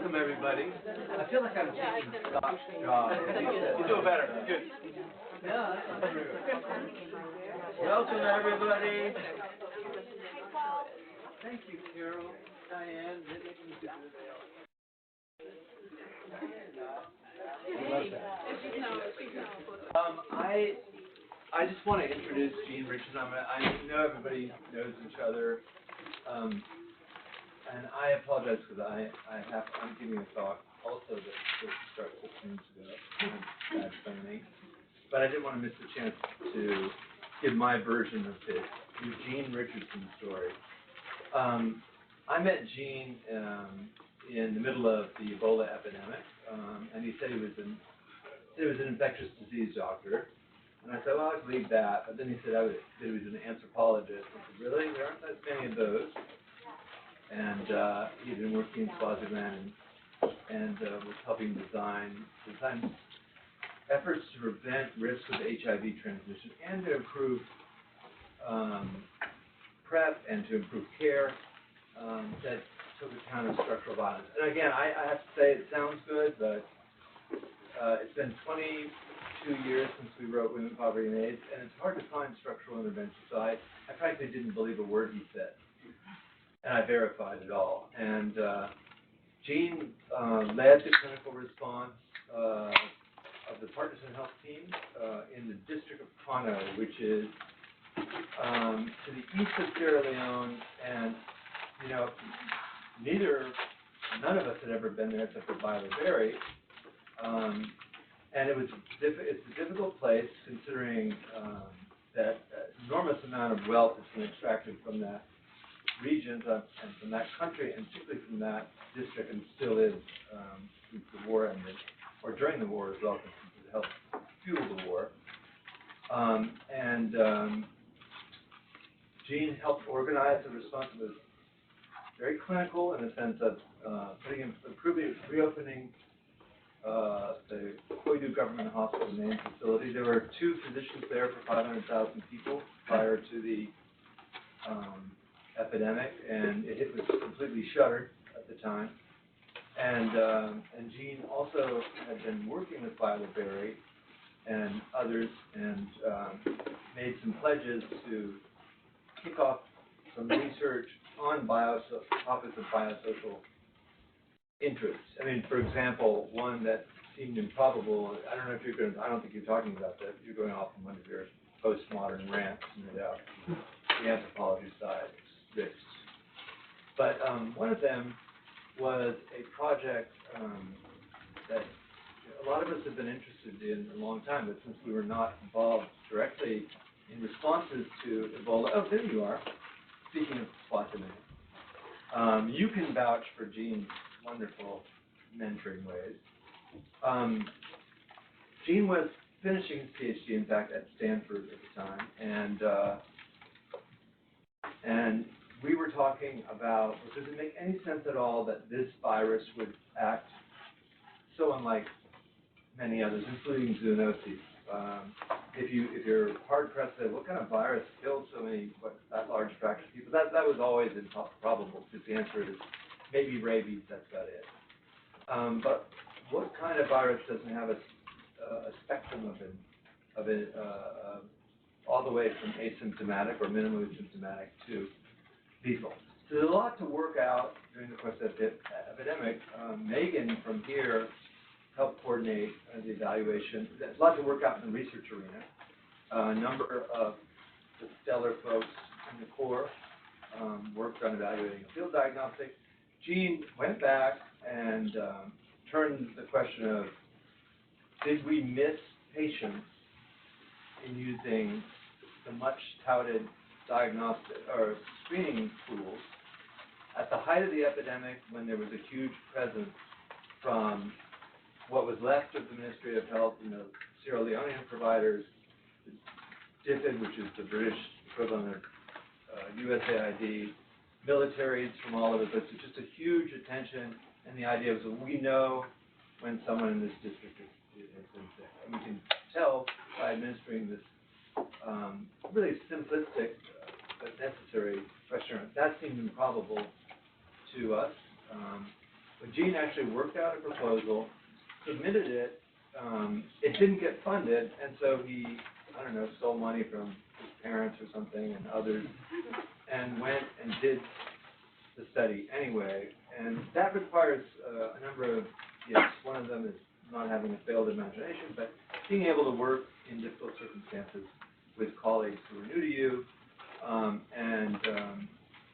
Welcome, everybody. I feel like I'm taking Scott's job. You do it better. Good. Yeah, that's true. Welcome, everybody. Thank you, Carol, Diane. I just want to introduce Eugene Richardson. I know everybody knows each other. And I apologize because I'm giving a talk also that was supposed to start 6 minutes ago. Bad timing. But I didn't want to miss the chance to give my version of the Eugene Richardson story. I met Gene in the middle of the Ebola epidemic, and he said he was an infectious disease doctor. And I said, well, I believe that. But then he said that he was an anthropologist. I said, really? There aren't that many of those. And he'd been working in Swaziland and was helping design efforts to prevent risk of HIV transmission and to improve PrEP and to improve care that took account of structural violence. And again, I have to say it sounds good, but it's been 22 years since we wrote Women, Poverty, and AIDS, and it's hard to find structural intervention. So I frankly didn't believe a word he said. And I verified it all. And Gene led the clinical response of the Partisan Health team in the District of Kano, which is to the east of Sierra Leone. And, you know, none of us had ever been there except for Violet Berry. And it's a difficult place considering that enormous amount of wealth has been extracted from that regions and from that country, and particularly from that district, and still is since the war ended, or during the war as well, because it helped fuel the war. Gene helped organize the response. It was very clinical in the sense of reopening the Koidu Government Hospital main facility. There were 2 physicians there for 500,000 people prior to the epidemic, and it was completely shuttered at the time. And Gene also had been working with Violet Berry and others, and made some pledges to kick off some research on topics of biosocial interest. I mean, for example, one that seemed improbable. I don't know if I don't think you're talking about that. You're going off on one of your postmodern rants, no doubt. The anthropology side. Risks. But one of them was a project that a lot of us have been interested in a long time, but since we were not involved directly in responses to Ebola. Oh, there you are. Speaking of Swaziland. You can vouch for Gene's wonderful mentoring ways. Gene was finishing his PhD, in fact, at Stanford at the time, and we were talking about, does it make any sense at all that this virus would act so unlike many others, including zoonoses? If you're hard pressed to say, what kind of virus killed that large fraction of people? That was always improbable, because the answer is maybe rabies. That's about it. But what kind of virus doesn't have a spectrum of it, all the way from asymptomatic or minimally symptomatic to lethal? So there's a lot to work out during the course of the epidemic. Megan from here helped coordinate the evaluation. There's a lot to work out in the research arena. A number of the stellar folks in the Corps worked on evaluating a field diagnostic. Gene went back and turned the question of, did we miss patients in using the much touted diagnostic or screening tools at the height of the epidemic, when there was a huge presence from what was left of the Ministry of Health and the Sierra Leonean providers, DFID, which is the British equivalent of USAID, militaries from all over the place. It's just a huge attention, and the idea was that we know when someone in this district has been sick. And we can tell by administering this really simplistic but necessary questionnaire. That seemed improbable to us. When Gene actually worked out a proposal, submitted it, it didn't get funded, and so he, I don't know, stole money from his parents or something and others, and went and did the study anyway. And that requires a number of gifts. One of them is not having a failed imagination, but being able to work in difficult circumstances with colleagues who are new to you.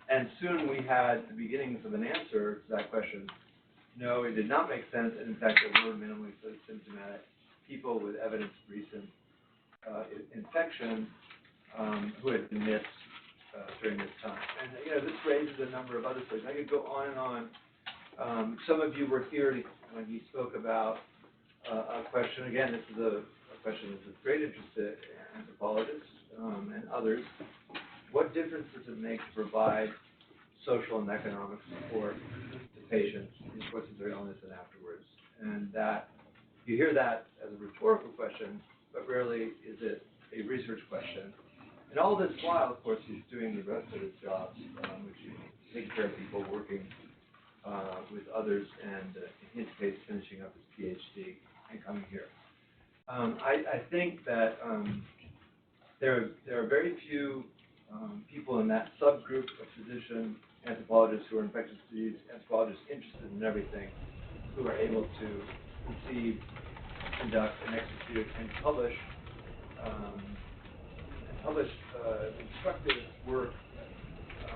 And soon we had the beginnings of an answer to that question. No, it did not make sense, and in fact, there were minimally symptomatic people with evidence of recent infection who had been missed during this time. And this raises a number of other things. I could go on and on. Some of you were here when he spoke about a question. Again, this is a question that's of great interest to anthropologists and others. What difference does it make to provide social and economic support to patients in the course of their illness and afterwards? And that you hear that as a rhetorical question, but rarely is it a research question. And all this while, of course, he's doing the rest of his jobs, which is taking care of people, working with others, and in his case, finishing up his PhD and coming here. I think that there are very few people in that subgroup of physician anthropologists who are infectious disease anthropologists interested in everything, who are able to conceive, conduct, and execute, and publish instructive work,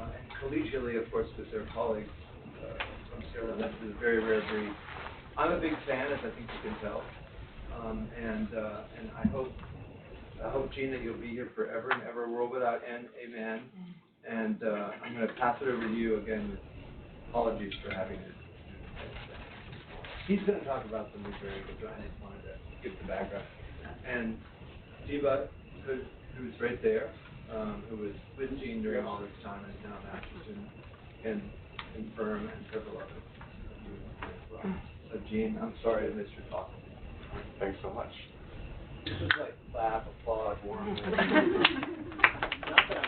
and collegially, of course, with their colleagues from Sierra Leone. This is a very rare breed. I'm a big fan, as I think you can tell, and I hope, Gene, that you'll be here forever and ever, world without end. Amen. And I'm going to pass it over to you again with apologies for having to. He's going to talk about some of these variables, but I just wanted to give the background. And Diva, who's right there, who was with Gene during all this time and is now Masterson, can confirm, and several others as well. So Gene, I'm sorry I missed your talk. Thanks so much. This is like laugh, applaud, warm. Not that I'm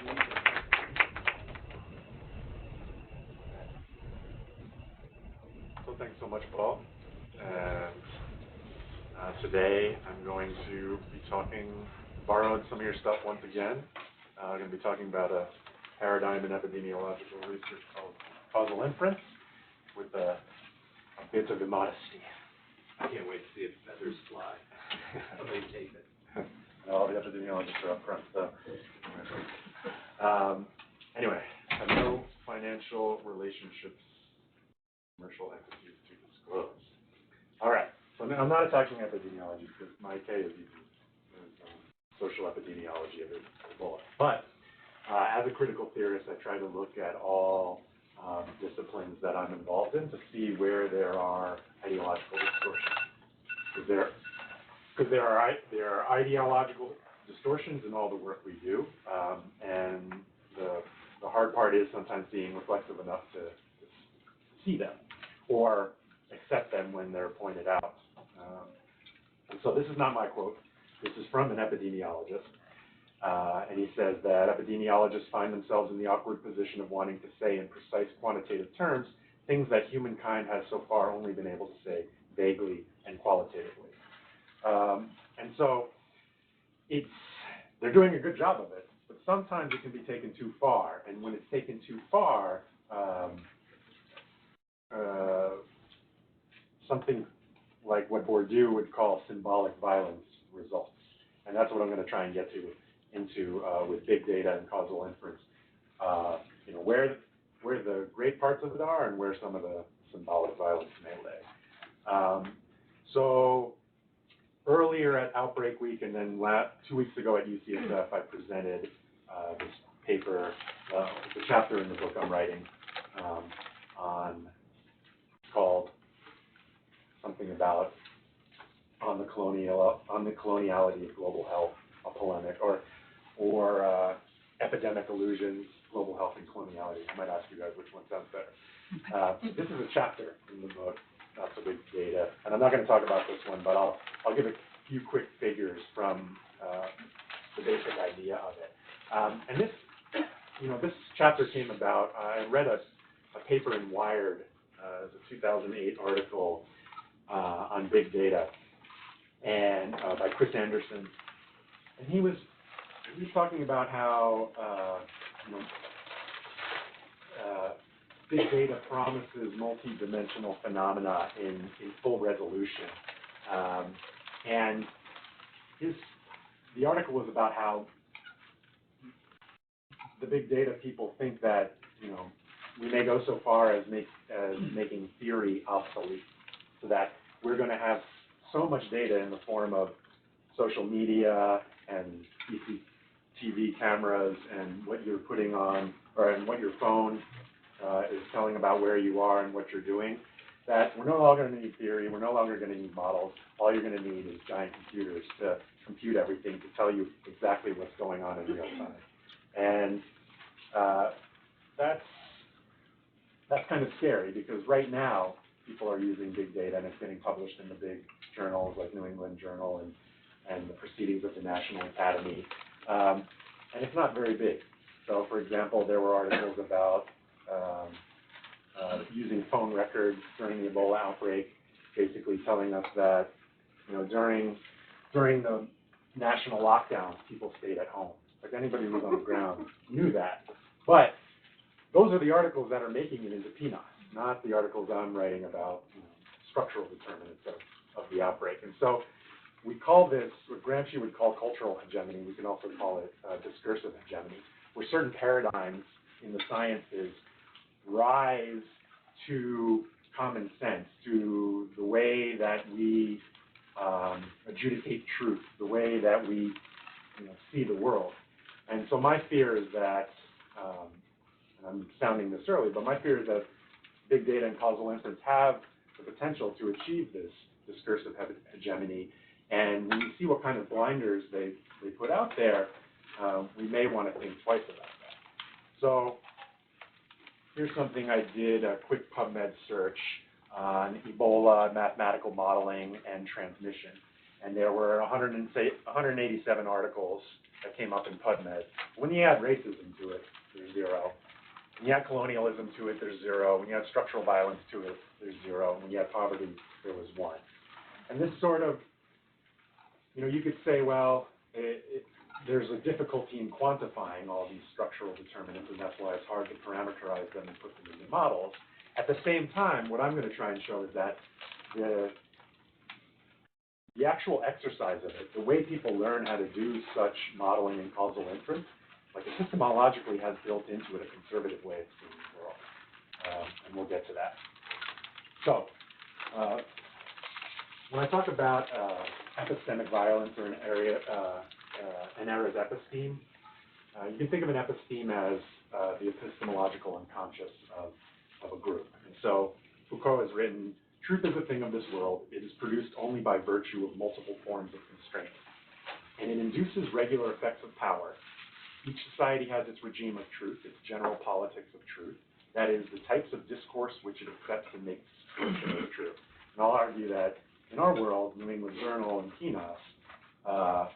leaving. So thanks so much, Paul. And today I'm going to be borrowing some of your stuff once again. I'm going to be talking about a paradigm in epidemiological research called Causal Inference with a bit of immodesty. I can't wait to see if feathers fly. Somebody tape it. All the epidemiologists are up front, so. Anyway, I have no financial relationships, commercial entities to disclose. All right, so I'm not attacking epidemiology because my K is social epidemiology of Ebola. But as a critical theorist, I try to look at all disciplines that I'm involved in to see where there are ideological distortions. Because there are ideological distortions in all the work we do, and the hard part is sometimes being reflexive enough to see them or accept them when they're pointed out. And so this is not my quote. This is from an epidemiologist. And he says that epidemiologists find themselves in the awkward position of wanting to say in precise quantitative terms things that humankind has so far only been able to say vaguely and qualitatively. And so they're doing a good job of it, but sometimes it can be taken too far. And when it's taken too far, something like what Bourdieu would call symbolic violence results. And that's what I'm going to try and get into with big data and causal inference. Where the great parts of it are and where some of the symbolic violence may lay. So earlier at Outbreak Week and then 2 weeks ago at UCSF, I presented this paper, the chapter in the book I'm writing called something about on the coloniality of global health, a polemic, or epidemic illusions, global health and coloniality. I might ask you guys which one sounds better. This is a chapter in the book, not so big data, and I'm not going to talk about this one, but I'll give a few quick figures from the basic idea of it. And this chapter came about. I read a paper in Wired It's a 2008 article on big data, and by Chris Anderson, and he was talking about how big data promises multi-dimensional phenomena in full resolution, and the article was about how the big data people think that we may go so far as making theory obsolete, so that we're going to have so much data in the form of social media and CCTV cameras and what you're putting on, and what your phone is telling about where you are and what you're doing, that we're no longer going to need theory, we're no longer going to need models. All you're going to need is giant computers to compute everything, to tell you exactly what's going on in real time. And that's kind of scary, because right now people are using big data, and it's getting published in the big journals like New England Journal and the Proceedings of the National Academy, and it's not very big. So, for example, there were articles about using phone records during the Ebola outbreak, basically telling us that during the national lockdown, people stayed at home. Like, anybody who was on the ground knew that. But those are the articles that are making it into PNOS, not the articles I'm writing about structural determinants of the outbreak. And so we call this, what Gramsci would call cultural hegemony. We can also call it discursive hegemony, where certain paradigms in the sciences rise to common sense, to the way that we adjudicate truth, the way that we see the world. And so my fear is that, and I'm sounding this early, but my fear is that big data and causal inference have the potential to achieve this discursive hegemony. And when you see what kind of blinders they put out there, we may want to think twice about that. So here's something I did, a quick PubMed search on Ebola mathematical modeling and transmission. And there were 187 articles that came up in PubMed. When you add racism to it, there's 0. When you add colonialism to it, there's 0. When you add structural violence to it, there's 0. When you add poverty, there was 1. And this sort of, you could say, well, there's a difficulty in quantifying all these structural determinants, and that's why it's hard to parameterize them and put them into models. At the same time, what I'm going to try and show is that the actual exercise of it, the way people learn how to do such modeling and causal inference, like epistemologically has built into it a conservative way of seeing the world. And we'll get to that. So, when I talk about epistemic violence, or an era's episteme, you can think of an episteme as the epistemological unconscious of a group. And so Foucault has written, truth is a thing of this world. It is produced only by virtue of multiple forms of constraint. And it induces regular effects of power. Each society has its regime of truth, its general politics of truth. That is, the types of discourse which it accepts and makes true. And I'll argue that in our world, New England Journal and PNOS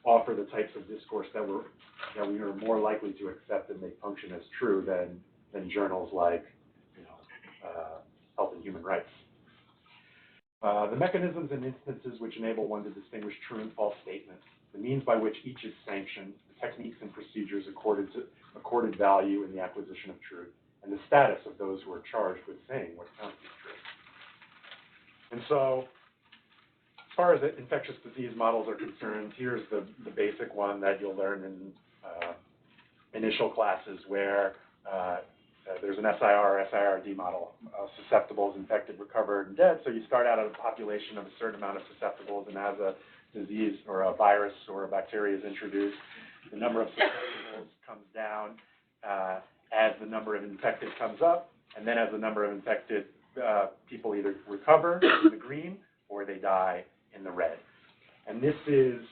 offer the types of discourse that we are more likely to accept and make function as true than journals like Health and Human Rights. The mechanisms and instances which enable one to distinguish true and false statements, the means by which each is sanctioned, the techniques and procedures accorded value in the acquisition of truth, and the status of those who are charged with saying what constitutes truth. And so, as far as infectious disease models are concerned, here's the basic one that you'll learn in initial classes, where there's an SIR or SIRD model, susceptibles, infected, recovered, and dead. So you start out at a population of a certain amount of susceptibles, and as a disease or a virus or a bacteria is introduced, the number of susceptibles comes down as the number of infected comes up, and then as the number of infected people either recover in the green or they die in the red. And this is,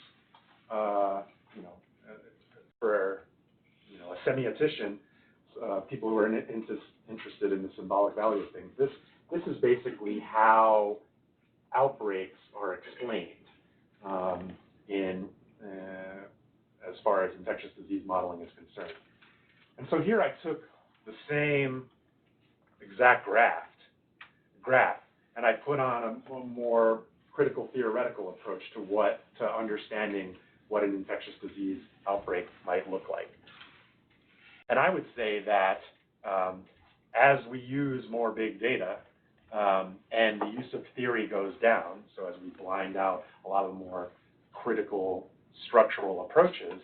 for a semiotician, people who are interested in the symbolic value of things, this is basically how outbreaks are explained as far as infectious disease modeling is concerned. And so here I took the same exact graph graph, and I put on a more critical theoretical approach to understanding what an infectious disease outbreak might look like. And I would say that as we use more big data and the use of theory goes down, so as we blind out a lot of the more critical structural approaches,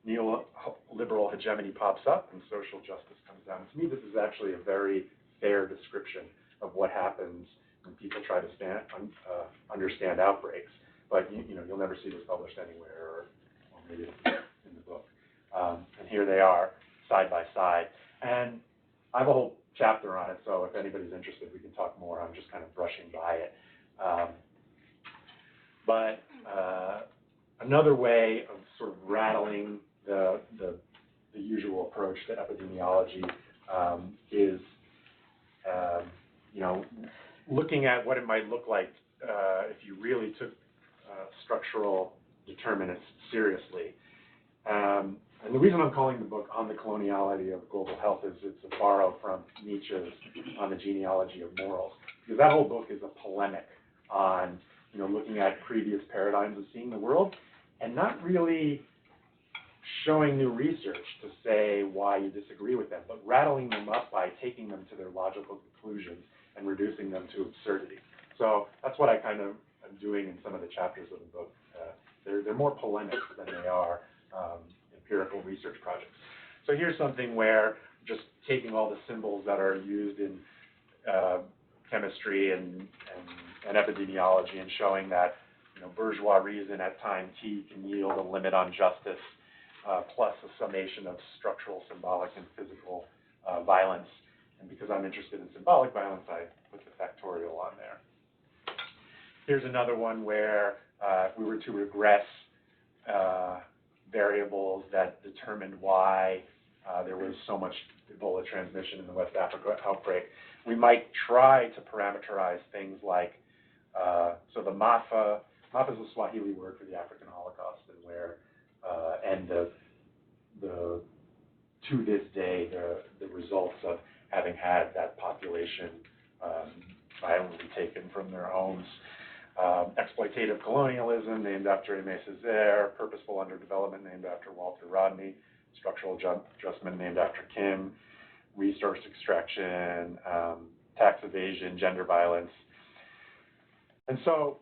neoliberal hegemony pops up and social justice comes down. To me, this is actually a very fair description of what happens when people try to understand outbreaks. But you'll never see this published anywhere, or maybe it's in the book. And here they are, side by side. And I have a whole chapter on it, so if anybody's interested, we can talk more. I'm just kind of brushing by it. But another way of sort of rattling the usual approach to epidemiology is looking at what it might look like if you really took structural determinants seriously. And the reason I'm calling the book On the Coloniality of Global Health is it's a borrow from Nietzsche's On the Genealogy of Morals, because that whole book is a polemic on looking at previous paradigms of seeing the world and not really showing new research to say why you disagree with them, but rattling them up by taking them to their logical conclusions and reducing them to absurdity. So that's what I kind of am doing in some of the chapters of the book. They're more polemic than they are empirical research projects. So here's something where just taking all the symbols that are used in chemistry and epidemiology and showing that bourgeois reason at time t can yield a limit on justice plus a summation of structural, symbolic, and physical violence. And because I'm interested in symbolic violence, I put the factorial on there. Here's another one where if we were to regress variables that determined why there was so much Ebola transmission in the West Africa outbreak, we might try to parameterize things like, so the MAFA is a Swahili word for the African Holocaust, and where, to this day, the results of having had that population violently taken from their homes. Exploitative colonialism, named after Aimé Césaire. Purposeful underdevelopment, named after Walter Rodney. Structural adjustment, named after Kim. Resource extraction, tax evasion, gender violence. And so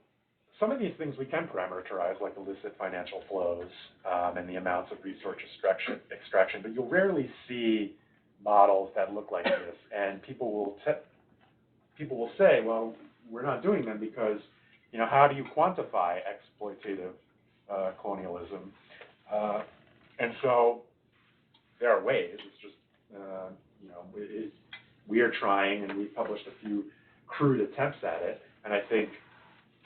some of these things we can parameterize, like illicit financial flows and the amounts of resource extraction, but you'll rarely see models that look like this. And people will say, well, we're not doing them because, how do you quantify exploitative colonialism? And so there are ways. It's just, we are trying, and we've published a few crude attempts at it, and I think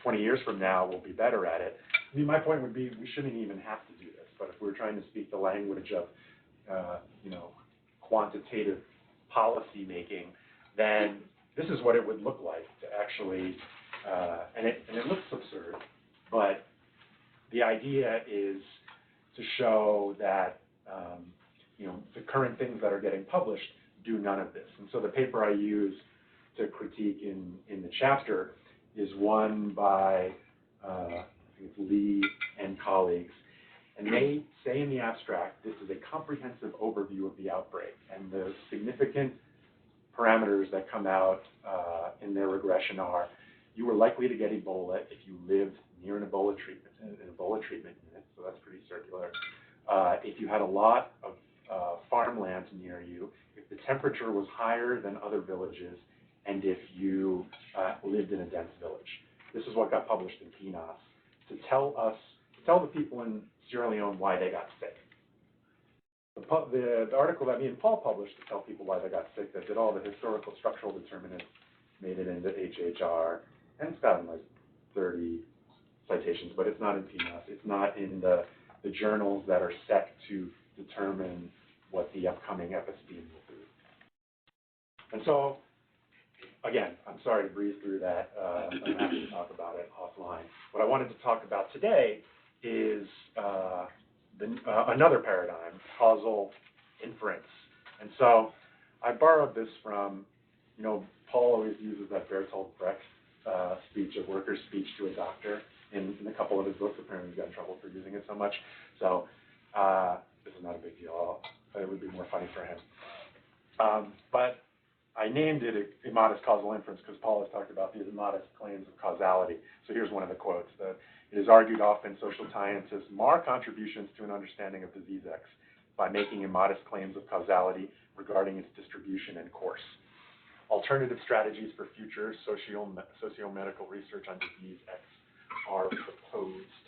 20 years from now we'll be better at it. I mean, my point would be we shouldn't even have to do this, but if we're trying to speak the language of, quantitative policy making, then this is what it would look like to actually, and it looks absurd, but the idea is to show that, the current things that are getting published do none of this. And so the paper I use to critique in the chapter is one by I think it's Lee and colleagues. And they say in the abstract, this is a comprehensive overview of the outbreak, and the significant parameters that come out in their regression are: you were likely to get Ebola if you lived near an Ebola treatment unit, so that's pretty circular. If you had a lot of farmland near you, if the temperature was higher than other villages, and if you lived in a dense village. This is what got published in PNAS to tell the people in Sierra Leone why they got sick. The article that me and Paul published to tell people why they got sick, that did all the historical structural determinants, made it into HHR, and it's gotten like 30 citations, but it's not in PNAS. It's not in the journals that are set to determine what the upcoming episteme will be. And so, again, I'm sorry to breeze through that. I'm happy to talk about it offline. What I wanted to talk about today is another paradigm, causal inference. And so I borrowed this from, Paul always uses that Bertolt Brecht speech, a worker's speech to a doctor, in a couple of his books. Apparently, he got in trouble for using it so much. So this is not a big deal. It would be more funny for him. But I named it Immodest Causal Inference because Paul has talked about these immodest claims of causality. So here's one of the quotes. It is argued often social scientists mar contributions to an understanding of disease X by making immodest claims of causality regarding its distribution and course. Alternative strategies for future socio-medical research on disease X are proposed.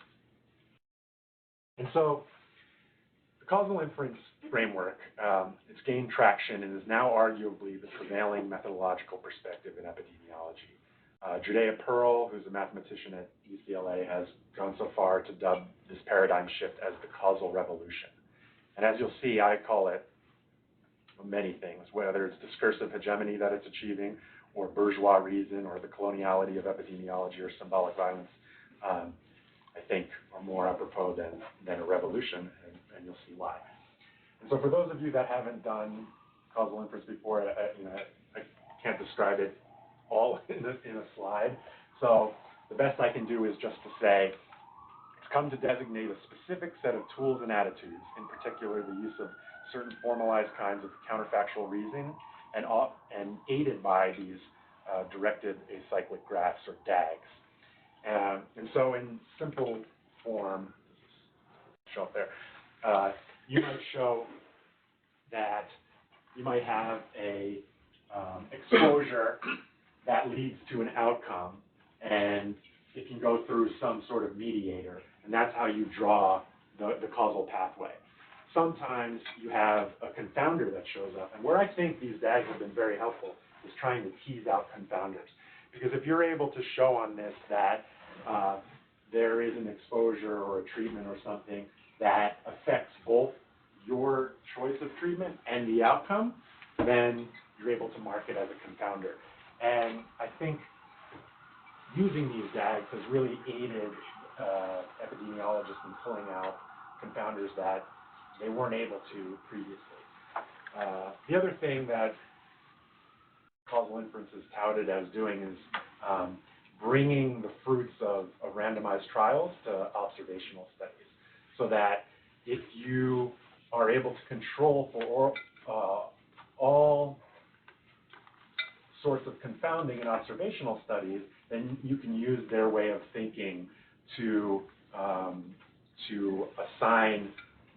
And so the causal inference framework, it's gained traction and is now arguably the prevailing methodological perspective in epidemiology. Judea Pearl, who's a mathematician at UCLA, has gone so far to dub this paradigm shift as the causal revolution. And as you'll see, I call it many things, whether it's discursive hegemony that it's achieving, or bourgeois reason, or the coloniality of epidemiology, or symbolic violence, I think are more apropos than a revolution, and you'll see why. And so for those of you that haven't done causal inference before, I can't describe it all in a slide. So the best I can do is just to say, it's come to designate a specific set of tools and attitudes, in particular the use of certain formalized kinds of counterfactual reasoning, and aided by these directed acyclic graphs, or DAGs. And so in simple form, show up there, you might show that you might have a exposure that leads to an outcome, and it can go through some sort of mediator, and that's how you draw the causal pathway. Sometimes you have a confounder that shows up, and where I think these DAGs have been very helpful is trying to tease out confounders. Because if you're able to show on this that there is an exposure or a treatment or something that affects both your choice of treatment and the outcome, then you're able to mark it as a confounder. And I think using these DAGs has really aided epidemiologists in pulling out confounders that they weren't able to previously. The other thing that causal inference is touted as doing is bringing the fruits of randomized trials to observational studies, so that if you are able to control for all sorts of confounding in observational studies, then you can use their way of thinking to assign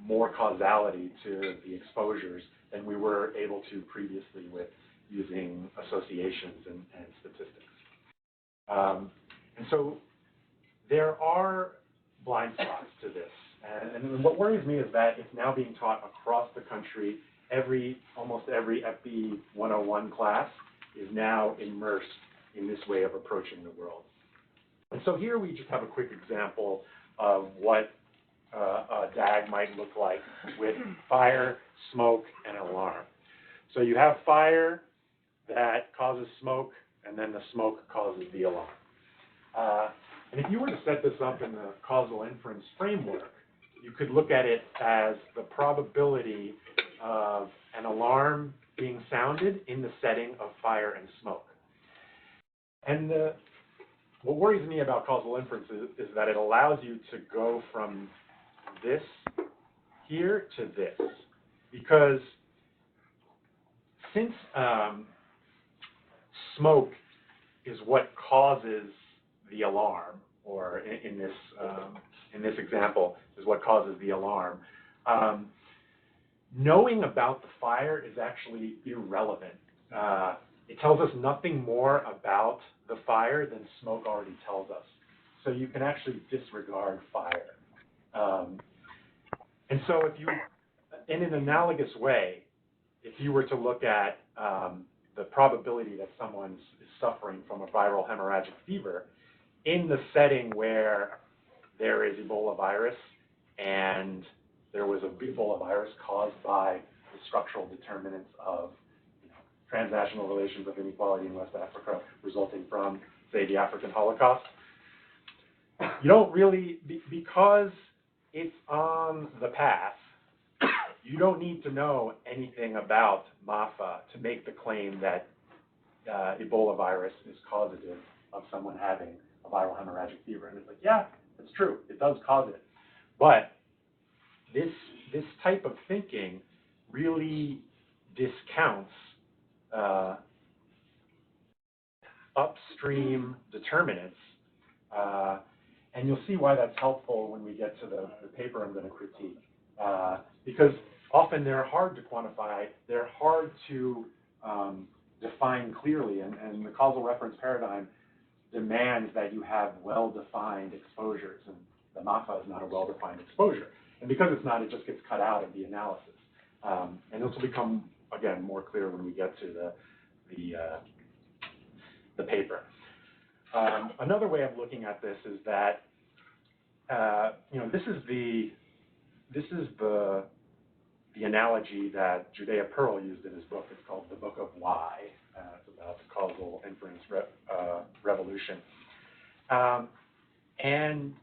more causality to the exposures than we were able to previously with using associations and statistics. And so there are blind spots to this. And what worries me is that it's now being taught across the country. Almost every FB 101 class is now immersed in this way of approaching the world. And so here we just have a quick example of what a DAG might look like with fire, smoke, and alarm. So you have fire that causes smoke, and then the smoke causes the alarm. And if you were to set this up in the causal inference framework, you could look at it as the probability of an alarm being sounded in the setting of fire and smoke. And what worries me about causal inference is that it allows you to go from this here to this. Because since smoke is what causes the alarm, or in this example, is what causes the alarm, knowing about the fire is actually irrelevant. It tells us nothing more about the fire than smoke already tells us. So you can actually disregard fire. And so in an analogous way, if you were to look at the probability that someone is suffering from a viral hemorrhagic fever in the setting where there is Ebola virus, and there was a Ebola virus caused by the structural determinants of transnational relations of inequality in West Africa resulting from, say, the African Holocaust, you don't really, because it's on the path, you don't need to know anything about MAFA to make the claim that Ebola virus is causative of someone having a viral hemorrhagic fever. And it's like, yeah, it's true, it does cause it. But this type of thinking really discounts upstream determinants, and you'll see why that's helpful when we get to the paper I'm going to critique, because often they're hard to quantify, they're hard to define clearly, and the causal reference paradigm demands that you have well-defined exposures, and the MAFA is not a well-defined exposure. And because it's not, it just gets cut out of the analysis. And this will become, again, more clear when we get to the paper. Another way of looking at this is that, this is the analogy that Judea Pearl used in his book. It's called The Book of Why. It's about the causal inference revolution. And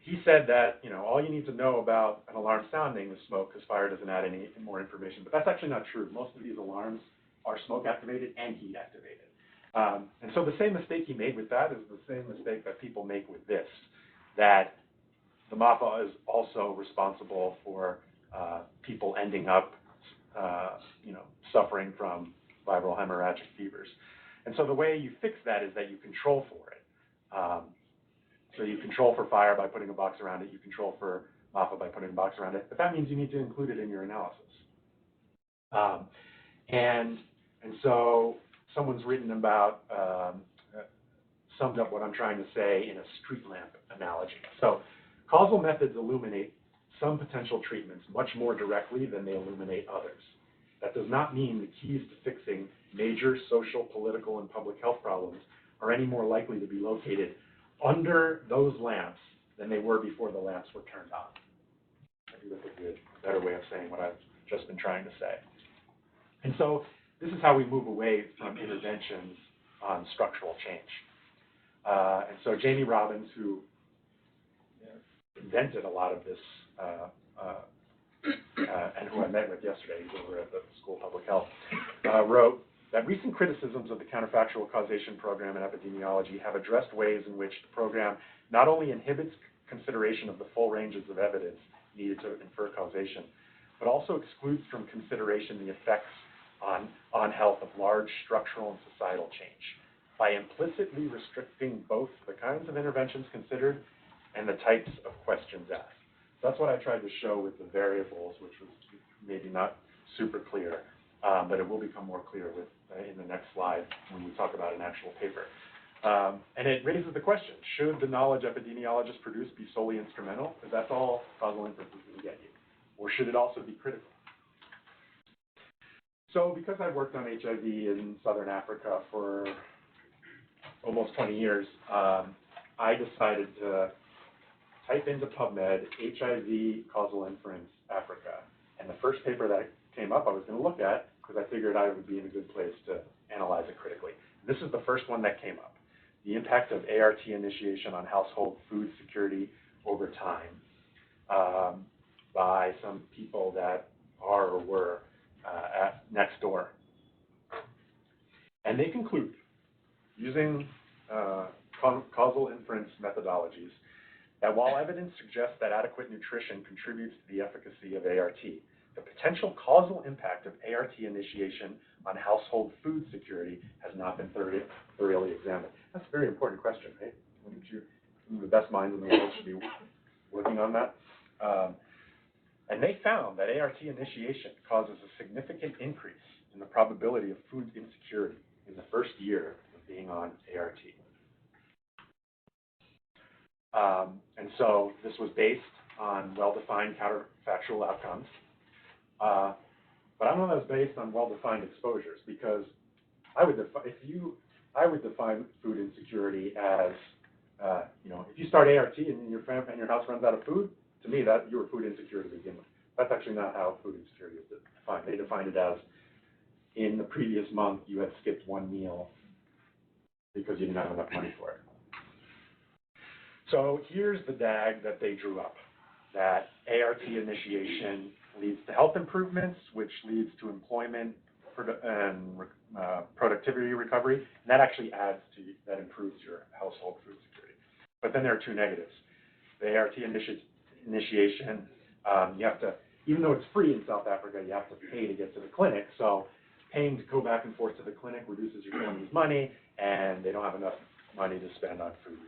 he said that, all you need to know about an alarm sounding is smoke, because fire doesn't add any more information. But that's actually not true. Most of these alarms are smoke activated and heat activated. And so the same mistake he made with that is the same mistake that people make with this, that the MAFA is also responsible for people ending up, suffering from viral hemorrhagic fevers. And so the way you fix that is that you control for it. So you control for fire by putting a box around it. You control for MAFA by putting a box around it. But that means you need to include it in your analysis. And so someone's written about, summed up what I'm trying to say in a street lamp analogy. So causal methods illuminate some potential treatments much more directly than they illuminate others. That does not mean the keys to fixing major social, political, and public health problems are any more likely to be located under those lamps than they were before the lamps were turned on. I think that's a good, better way of saying what I've just been trying to say. And so this is how we move away from interventions on structural change. And so Jamie Robbins, who invented a lot of this, and who I met with yesterday, he's over at the School of Public Health, wrote that recent criticisms of the counterfactual causation program in epidemiology have addressed ways in which the program not only inhibits consideration of the full ranges of evidence needed to infer causation, but also excludes from consideration the effects on health of large structural and societal change by implicitly restricting both the kinds of interventions considered and the types of questions asked. So that's what I tried to show with the variables, which was maybe not super clear, but it will become more clear with in the next slide when we talk about an actual paper. And it raises the question, should the knowledge epidemiologists produce be solely instrumental? Because that's all causal inference is going to get you. Or should it also be critical? So because I've worked on HIV in Southern Africa for almost 20 years, I decided to type into PubMed HIV causal inference Africa. And the first paper that came up I was going to look at because I figured I would be in a good place to analyze it critically. This is the first one that came up. The impact of ART initiation on household food security over time by some people that are or were at next door. And they conclude, using causal inference methodologies, that while evidence suggests that adequate nutrition contributes to the efficacy of ART, the potential causal impact of ART initiation on household food security has not been thoroughly examined. That's a very important question, right? Wouldn't you, the best minds in the world should be working on that. And they found that ART initiation causes a significant increase in the probability of food insecurity in the first year of being on ART. And so this was based on well-defined counterfactual outcomes. But I don't know that it's based on well-defined exposures, because I would define food insecurity as, if you start ART and your house runs out of food, to me that you were food insecure to begin with. That's actually not how food insecurity is defined. They defined it as, in the previous month you had skipped one meal because you didn't have enough money for it. So here's the DAG that they drew up, that ART initiation leads to health improvements, which leads to employment, productivity recovery, and that actually that improves your household food security. But then there are two negatives. The ART initiation, you have to, even though it's free in South Africa, you have to pay to get to the clinic. So paying to go back and forth to the clinic reduces your family's money, and they don't have enough money to spend on food.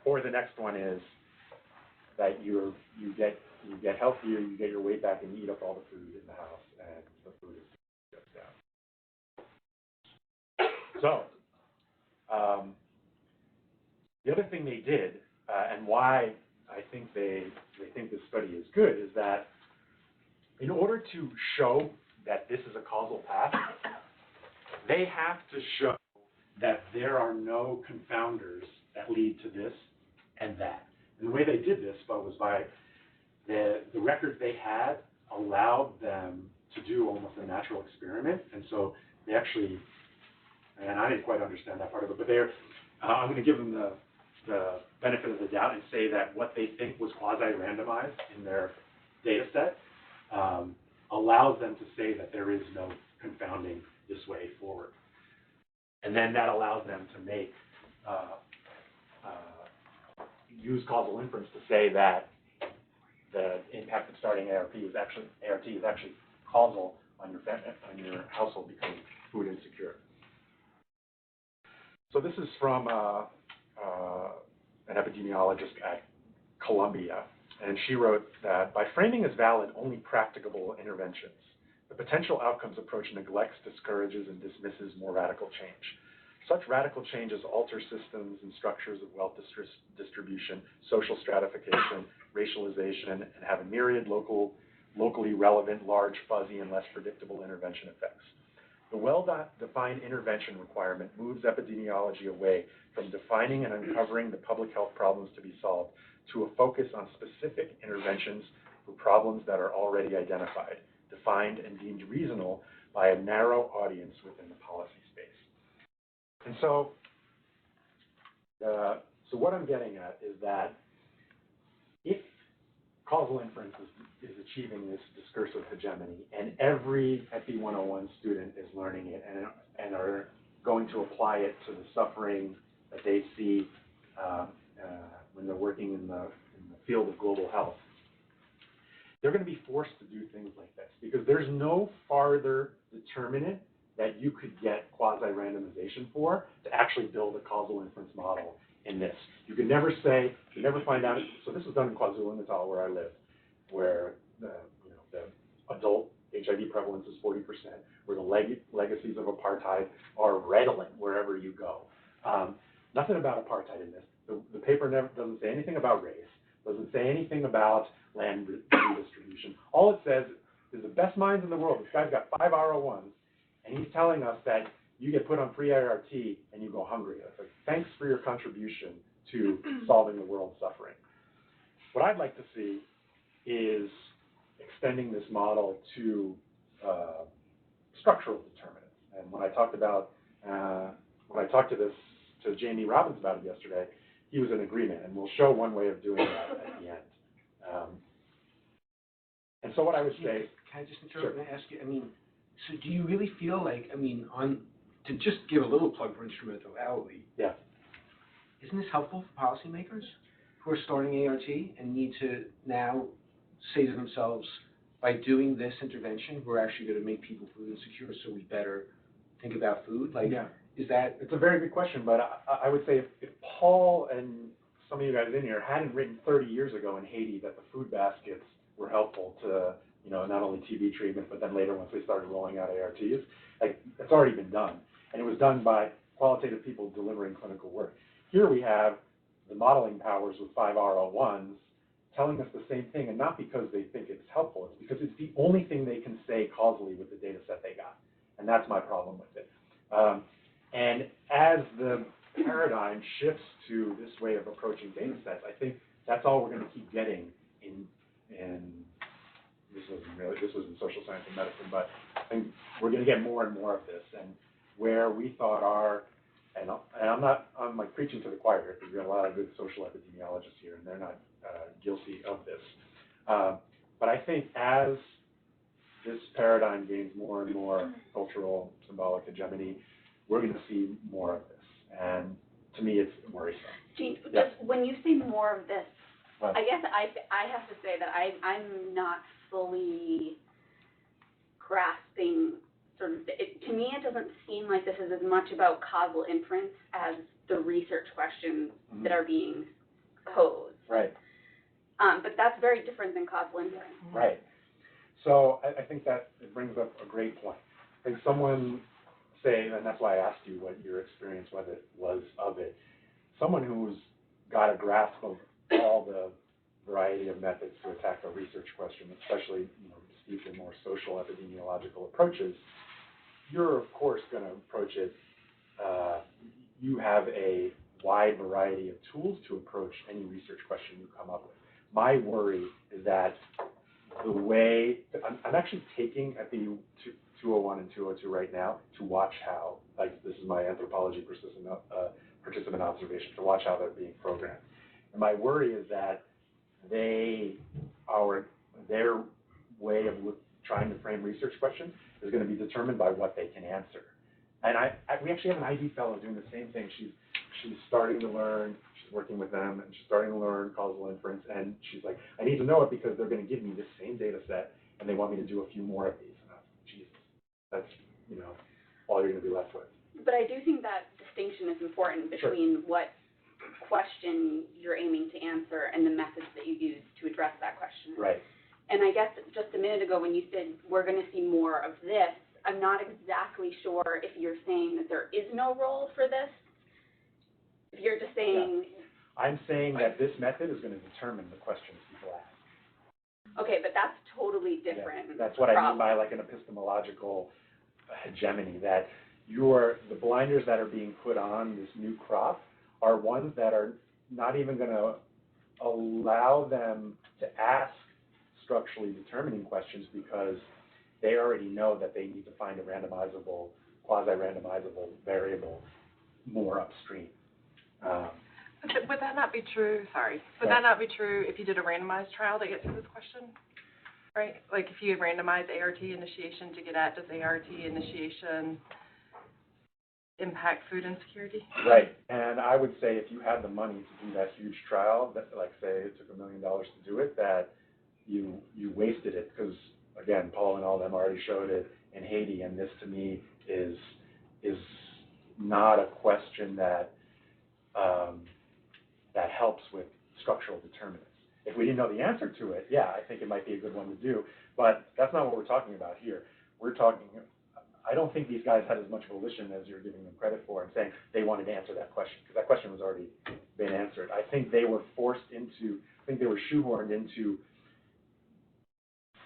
Or the next one is that you get healthier, you get your weight back, and you eat up all the food in the house, and the food is just down. So the other thing they did, and why I think they think this study is good, is that in order to show that this is a causal path, they have to show that there are no confounders that lead to this and that. And the way they did this was by the records they had allowed them to do almost a natural experiment. And so they actually, and I didn't quite understand that part of it, but I'm going to give them the benefit of the doubt and say that what they think was quasi-randomized in their data set allows them to say that there is no confounding this way forward. And then that allows them to make, use causal inference to say that the impact of starting ART is actually causal on your household becoming food insecure. So this is from an epidemiologist at Columbia, and she wrote that by framing as valid only practicable interventions, the potential outcomes approach neglects, discourages, and dismisses more radical change. Such radical changes alter systems and structures of wealth distribution, social stratification, racialization, and have a myriad locally relevant, large, fuzzy, and less predictable intervention effects. The well-defined intervention requirement moves epidemiology away from defining and uncovering the public health problems to be solved to a focus on specific interventions for problems that are already identified, defined, and deemed reasonable by a narrow audience within the policy space. And so what I'm getting at is that if causal inference is achieving this discursive hegemony, and every FE 101 student is learning it and are going to apply it to the suffering that they see when they're working in the field of global health, they're going to be forced to do things like this because there's no farther determinant that you could get quasi-randomization for to actually build a causal inference model in this. You can never say, you never find out. So this was done in KwaZulu-Natal, where I live, where the adult HIV prevalence is 40%, where the legacies of apartheid are redolent wherever you go. Nothing about apartheid in this. The paper never doesn't say anything about race, doesn't say anything about land redistribution. All it says is the best minds in the world. This guy's got 5 R01s, and he's telling us that you get put on free ART and you go hungry. It's like, thanks for your contribution to solving the world's suffering. What I'd like to see is extending this model to structural determinants. And when I talked to Jamie Robbins about it yesterday, he was in agreement, and we'll show one way of doing that at the end. And so what I would say... Can I just interrupt and ask you, so do you really feel like, to just give a little plug for instrumentality, yeah. Isn't this helpful for policymakers who are starting ART and need to now say to themselves, by doing this intervention, we're actually going to make people food insecure, so we better think about food? Yeah. Is that... It's a very good question, but I would say if Paul and some of you guys in here hadn't written 30 years ago in Haiti that the food baskets were helpful to, not only TB treatment, but then later once they started rolling out ARTs, it's already been done. And it was done by qualitative people delivering clinical work. Here we have the modeling powers with 5 R01s telling us the same thing, and not because they think it's helpful, it's because it's the only thing they can say causally with the data set they got. And that's my problem with it. And as the paradigm shifts to this way of approaching data sets, I think that's all we're going to keep getting in this was in social science and medicine, but I think we're going to get more and more of this. And where we thought I'm like preaching to the choir here, because we got a lot of good social epidemiologists here, and they're not guilty of this. But I think as this paradigm gains more and more cultural, symbolic hegemony, we're going to see more of this. And to me, it's worrisome. Gene, Yeah. just when you say more of this, Right. I guess I have to say that I'm not fully grasping sort of, to me it doesn't seem like this is as much about causal inference as the research questions that are being posed. Right. But that's very different than causal inference. Right. So I think that it brings up a great point. I think someone say, and that's why I asked you what your experience was of it, someone who's got a grasp of all the variety of methods to attack a research question, especially steeped in more social epidemiological approaches, you're of course going to approach it. You have a wide variety of tools to approach any research question you come up with. My worry is that the way I'm actually taking at the 201 and 202 right now to watch how, like this is my anthropology participant observation, to watch how they're being programmed. And my worry is that their way of trying to frame research questions is going to be determined by what they can answer. And we actually have an IB fellow doing the same thing. She's starting to learn, she's working with them, and she's starting to learn causal inference, and she's like, I need to know it because they're going to give me this same data set, and they want me to do a few more of these. And I was like, Jesus, that's, all you're going to be left with. But I do think that distinction is important between what question you're aiming to answer and the methods that you use to address that question. Right. And I guess just a minute ago when you said we're going to see more of this, I'm not exactly sure if you're saying that there is no role for this. If you're just saying... Yeah. I'm saying that this method is going to determine the questions people ask. Okay, but that's totally different. Yeah, that's what I mean by like an epistemological hegemony, that the blinders that are being put on this new crop are ones that are not even going to allow them to ask structurally determining questions because they already know that they need to find a randomizable, quasi-randomizable variable more upstream. Would that not be true, would that not be true if you did a randomized trial to get to this question? Right? Like if you randomized ART initiation to get at, does ART initiation impact food insecurity? Right, and I would say if you had the money to do that huge trial, that, like say it took $1 million to do it, that you wasted it, because again, Paul and all of them already showed it in Haiti, and this to me is not a question that that helps with structural determinants. If we didn't know the answer to it, yeah, I think it might be a good one to do, but that's not what we're talking about here. We're talking, I don't think these guys had as much volition as you're giving them credit for and saying they wanted to answer that question, because that question was already been answered. I think they were they were shoehorned into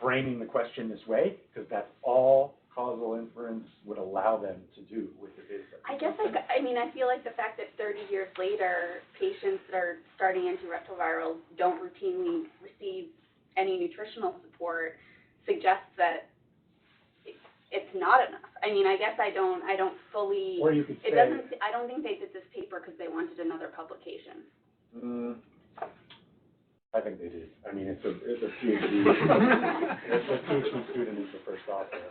framing the question this way, because that's all causal inference would allow them to do with the data set. I guess, I feel like the fact that 30 years later, patients that are starting antiretrovirals don't routinely receive any nutritional support suggests that it's not enough. I guess I don't fully. Or you could say. I don't think they did this paper because they wanted another publication. I think they did. It's a PhD. It's a PhD student is the first author.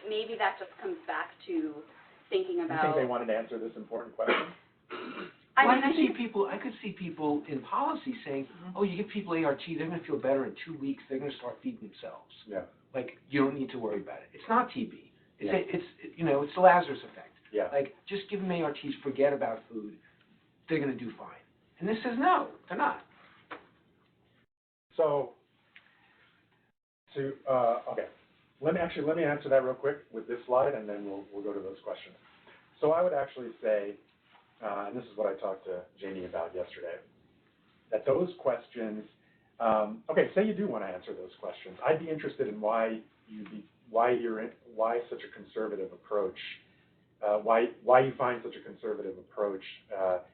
Maybe that just comes back to thinking about. You think they wanted to answer this important question? I could see people in policy saying, oh, you give people ART, they're going to feel better in 2 weeks, they're going to start feeding themselves. Yeah. Like, you don't need to worry about it. It's not TB. It's the Lazarus effect. Yeah. Like, just give them ARTs, forget about food, they're going to do fine. And this says no, they're not. So, okay. Let me answer that real quick with this slide, and then we'll go to those questions. So I would actually say, and this is what I talked to Jamie about yesterday, that those questions, okay, say you do want to answer those questions. I'd be interested in why such a conservative approach, why you find such a conservative approach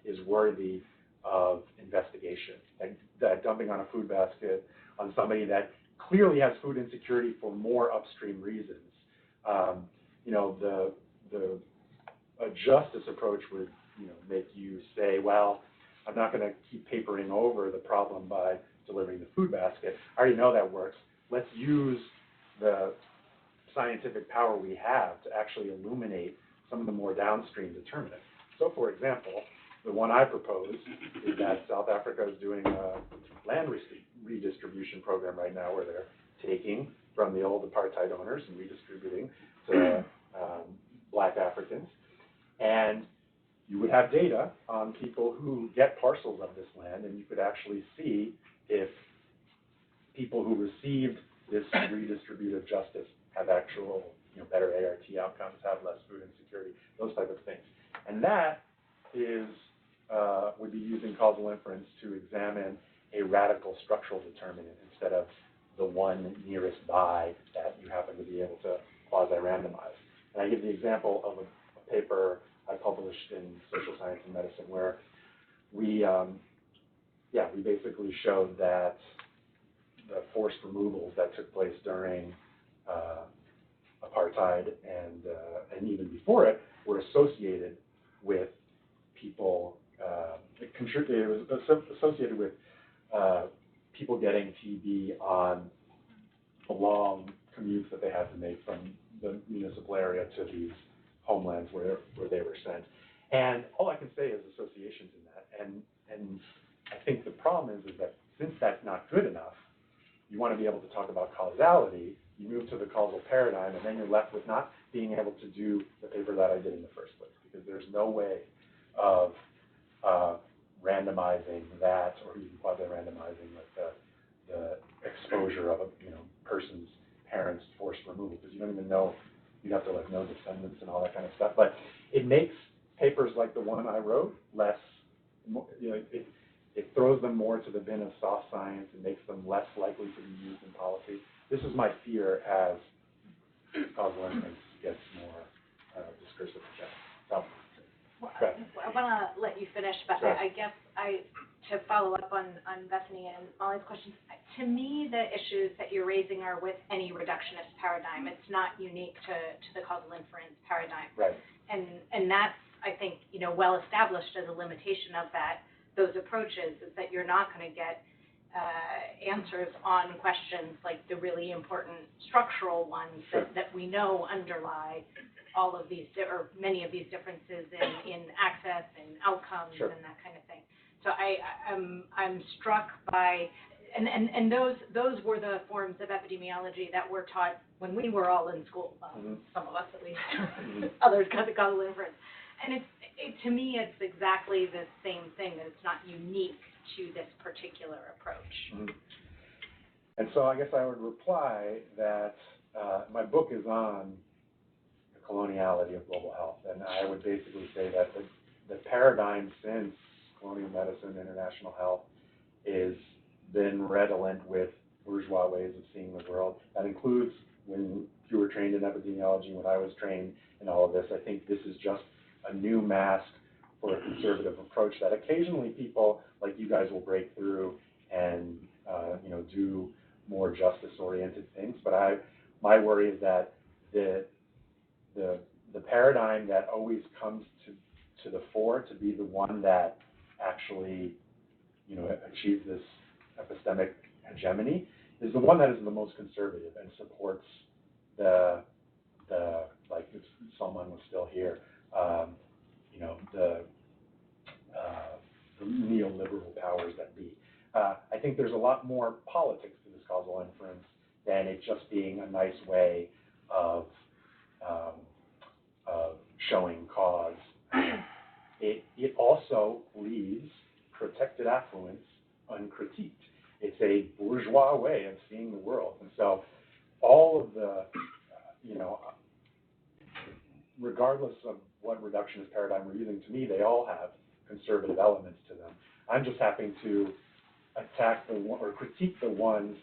is worthy of investigation. That dumping on a food basket on somebody that clearly has food insecurity for more upstream reasons. A justice approach would, make you say, well, I'm not going to keep papering over the problem by delivering the food basket. I already know that works. let's use the scientific power we have to actually illuminate some of the more downstream determinants. So, for example, the one I propose is that South Africa is doing a land redistribution program right now where they're taking from the old apartheid owners and redistributing to Black Africans. And you would have data on people who get parcels of this land, and you could actually see if people who received this redistributive justice have actual, better ART outcomes, have less food insecurity, those type of things. And that is, would be using causal inference to examine a radical structural determinant instead of the one nearest by that you happen to be able to quasi-randomize. And I give the example of a paper I published in Social Science and Medicine where we basically showed that the forced removals that took place during apartheid and even before it were associated with people. It was associated with people getting TB on the long commutes that they had to make from the municipal area to these homelands where they were sent. And all I can say is associations in that. And I think the problem is that since that's not good enough, you want to be able to talk about causality, you move to the causal paradigm, and then you're left with not being able to do the paper that I did in the first place, because there's no way of randomizing that, or even quasi-randomizing like the exposure of a person's parents' forced removal, because you don't even know, you have to know descendants and all that kind of stuff. But it makes papers like the one I wrote less, it throws them more to the bin of soft science and makes them less likely to be used in policy. This is my fear as causal inference gets more discursive. So, I want to let you finish, but sure. I guess to follow up on Bethany and Molly's questions, to me, the issues that you're raising are with any reductionist paradigm. It's not unique to the causal inference paradigm. Right. And that's, I think, well established as a limitation of those approaches, is that you're not going to get answers on questions like the really important structural ones that we know underlie all of these, or many of these differences in access and outcomes and that kind of thing. So I'm struck by, and those were the forms of epidemiology that were taught when we were all in school, some of us at least, others got the causal inference. And to me, it's exactly the same thing, that it's not unique to this particular approach. Mm-hmm. And so I guess I would reply that my book is on the coloniality of global health, and I would basically say that the paradigm since colonial medicine, international health, is been redolent with bourgeois ways of seeing the world. That includes when you were trained in epidemiology, when I was trained in all of this. I think this is just a new mask for a conservative approach that occasionally people like you guys will break through and do more justice-oriented things. But my worry is that the paradigm that always comes to the fore to be the one that actually achieves this epistemic hegemony is the one that is the most conservative and supports the like if Salman was still here, the neoliberal powers that be. I think there's a lot more politics to this causal inference than it just being a nice way of showing cause. It also leaves protected affluence uncritiqued. It's a bourgeois way of seeing the world. And so all of the, regardless of what reductionist paradigm we're using, to me, they all have conservative elements to them. I'm just having to attack or critique the ones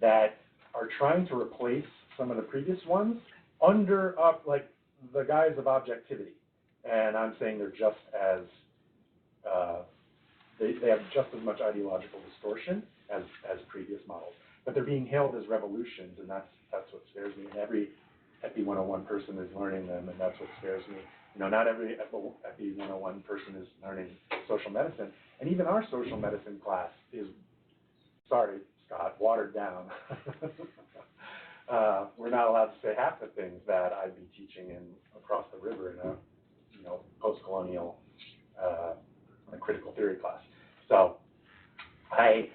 that are trying to replace some of the previous ones under the guise of objectivity. And I'm saying they're just as they have just as much ideological distortion as previous models, but they're being hailed as revolutions, and that's what scares me. And every Epi 101 person is learning them, and that's what scares me. Not every Epi 101 person is learning social medicine, and even our social medicine class is, sorry, got watered down. We're not allowed to say half the things that I'd be teaching across the river in a, post-colonial critical theory class. So I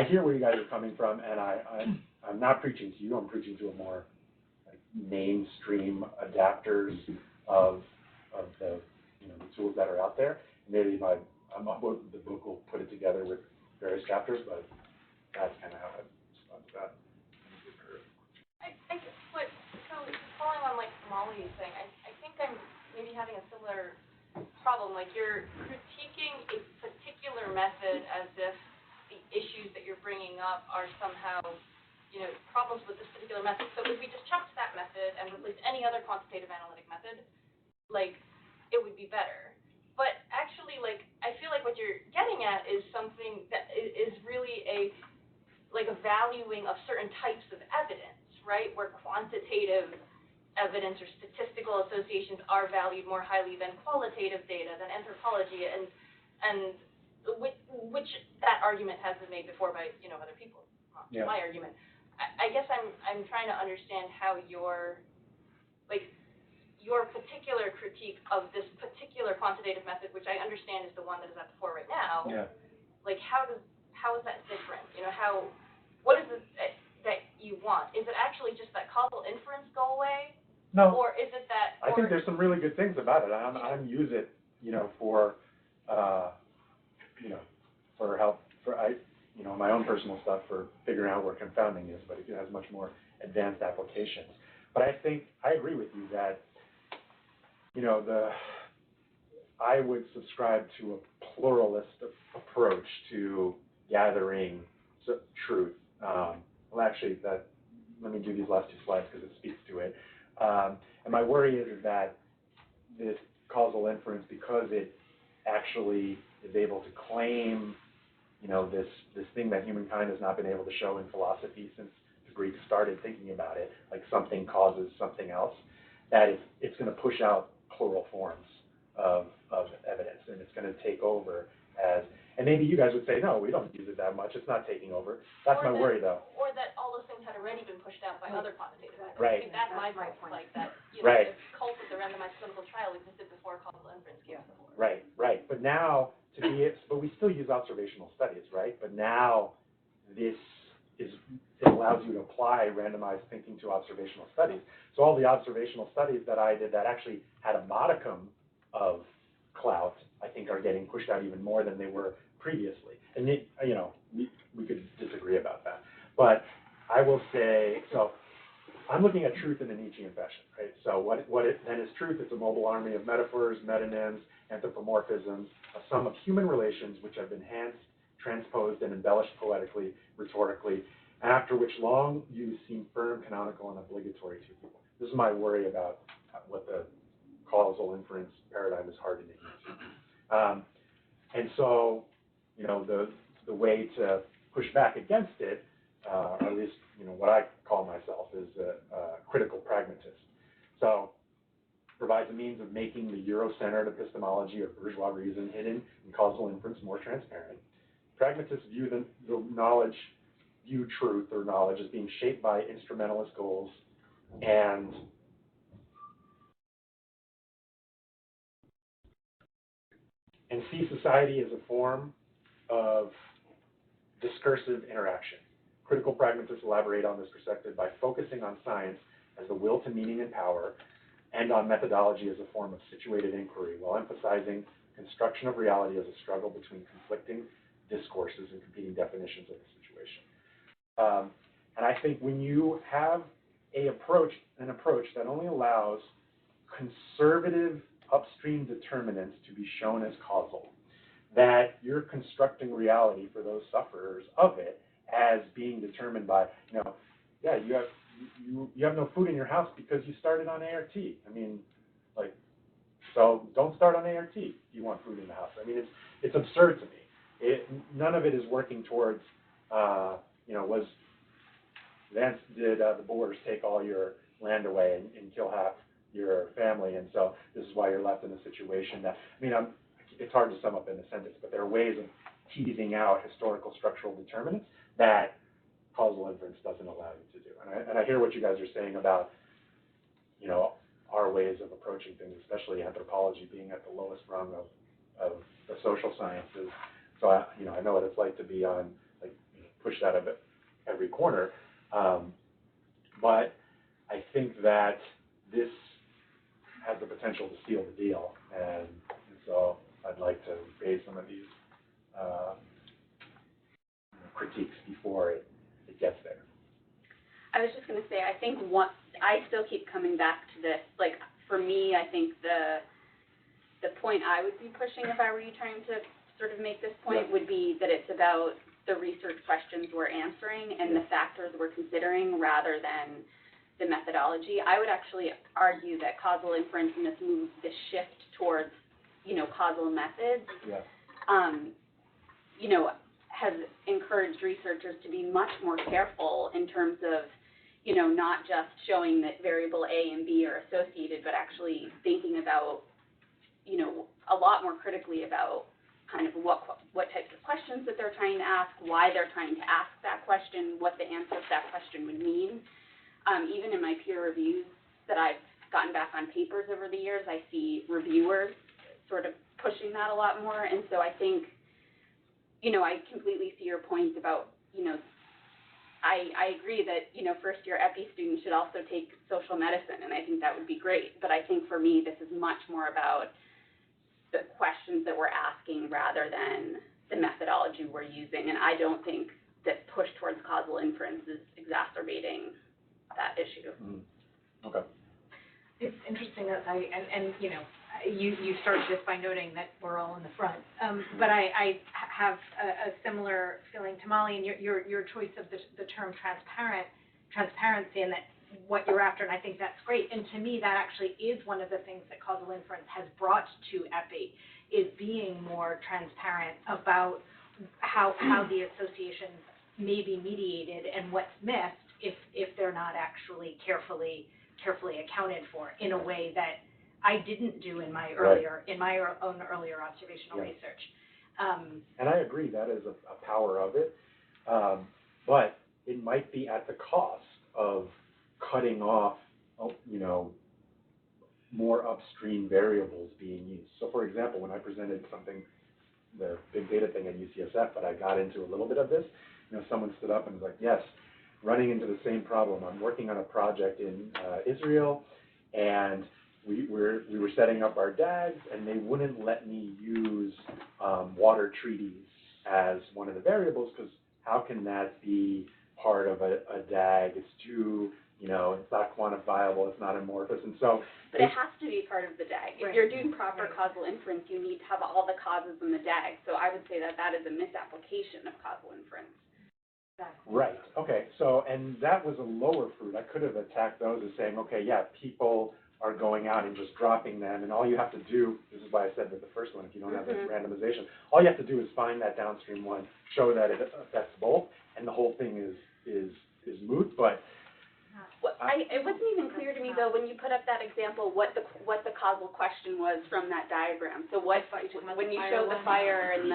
hear where you guys are coming from, and I'm not preaching to you. I'm preaching to a more mainstream adapters of the the tools that are out there. Maybe the book will put it together with various chapters, but that's kind of how I respond to that. I guess so following on Molly's thing, I think I'm maybe having a similar problem. You're critiquing a particular method as if the issues that you're bringing up are somehow, problems with this particular method. So if we just chucked that method and replaced any other quantitative analytic method, it would be better. But actually, I feel like what you're getting at is something that is really a valuing of certain types of evidence, right? Where quantitative evidence or statistical associations are valued more highly than qualitative data, than anthropology, and which that argument has been made before by other people. Yeah. My argument. I guess I'm trying to understand how your particular critique of this particular quantitative method, which I understand is the one that is at the fore right now. Yeah. How is that different? What is it that you want? Is it actually just that causal inference go away? No. Or is it that? I think there's some really good things about it. I'm use it, for for help, my own personal stuff, for figuring out where confounding is, but it has much more advanced applications. But I think I agree with you that, I would subscribe to a pluralist approach to gathering truth. Well, actually, let me do these last two slides because it speaks to it. And my worry is that this causal inference, because it actually is able to claim, this thing that humankind has not been able to show in philosophy since the Greeks started thinking about it, like something causes something else, that it's going to push out plural forms of evidence, and it's going to take over as, and maybe you guys would say, no, we don't use it that much, it's not taking over. That's my worry, though. Or that all those things had already been pushed out by other quantitative evidence. Right. I think that's my point, that, Right. the cult of the randomized clinical trial existed before causal inference came before. Right. But now, but we still use observational studies, right? But now, it allows you to apply randomized thinking to observational studies. So all the observational studies that I did that actually had a modicum of clout, I think, are getting pushed out even more than they were previously. And we could disagree about that. But I will say, so I'm looking at truth in a Nietzschean fashion, right? So what it then is truth. It's a mobile army of metaphors, metonyms, anthropomorphisms, a sum of human relations which have been enhanced, transposed, and embellished poetically, rhetorically, after which long use seem firm, canonical, and obligatory to people. This is my worry about what the causal inference paradigm is hardening into. And so, the way to push back against it, or at least, what I call myself, is a critical pragmatist. So, provides a means of making the Euro-centered epistemology or bourgeois reason hidden in causal inference more transparent. Pragmatists view truth or knowledge as being shaped by instrumentalist goals and see society as a form of discursive interaction. Critical pragmatists elaborate on this perspective by focusing on science as the will to meaning and power, and on methodology as a form of situated inquiry, while emphasizing construction of reality as a struggle between conflicting discourses and competing definitions of the situation. And I think when you have an approach that only allows conservative upstream determinants to be shown as causal, that you're constructing reality for those sufferers of it as being determined by, you have no food in your house because you started on ART. I mean, so don't start on ART if you want food in the house. I mean, it's absurd to me. None of it is working towards, did the Boers take all your land away and kill half your family, and so this is why you're left in a situation that, it's hard to sum up in a sentence, but there are ways of teasing out historical structural determinants that causal inference doesn't allow you to do. And I hear what you guys are saying about, our ways of approaching things, especially anthropology being at the lowest rung of the social sciences. So I know what it's like to be on, pushed out of every corner. But I think that this has the potential to seal the deal, and so I'd like to raise some of these critiques before it gets there. I was just going to say, I think I still keep coming back to this. Like, for me, I think the point I would be pushing if I were you trying to sort of make this point would be that it's about the research questions we're answering and the factors we're considering rather than the methodology. I would actually argue that causal inference and this shift towards, causal methods, has encouraged researchers to be much more careful in terms of, not just showing that variable A and B are associated, but actually thinking about, a lot more critically about kind of what types of questions that they're trying to ask, why they're trying to ask that question, what the answer to that question would mean. Even in my peer reviews that I've gotten back on papers over the years, I see reviewers sort of pushing that a lot more. And so I think, I completely see your point about, I agree that, first-year epi students should also take social medicine, and I think that would be great. But I think for me, this is much more about the questions that we're asking rather than the methodology we're using. And I don't think that push towards causal inference is exacerbating that issue. Okay. It's interesting that you started this by noting that we're all in the front, but I have a similar feeling to Molly, and your choice of the term transparency, and that what you're after, and I think that's great. And to me, that actually is one of the things that causal inference has brought to EPI, is being more transparent about how the associations may be mediated and what's missed if they're not actually carefully accounted for in a way that I didn't do in my own earlier observational research. And I agree, that is a power of it, but it might be at the cost of cutting off, more upstream variables being used. So, for example, when I presented the big data thing at UCSF, but I got into a little bit of this, someone stood up and was like, yes, running into the same problem. I'm working on a project in Israel, and we were setting up our DAGs, and they wouldn't let me use water treaties as one of the variables, because how can that be part of a DAG? It's too, it's not quantifiable, it's not amorphous, and so. But it has to be part of the DAG. If you're doing proper causal inference, you need to have all the causes in the DAG. So I would say that is a misapplication of causal inference. Right, okay, so, and that was a lower fruit. I could have attacked those as saying, okay, yeah, people are going out and just dropping them, and all you have to do, this is why I said with the first one, if you don't have this randomization, all you have to do is find that downstream one, show that it affects both, and the whole thing is moot, but. It wasn't even clear to me, though, when you put up that example, what the causal question was from that diagram. So when you show the fire and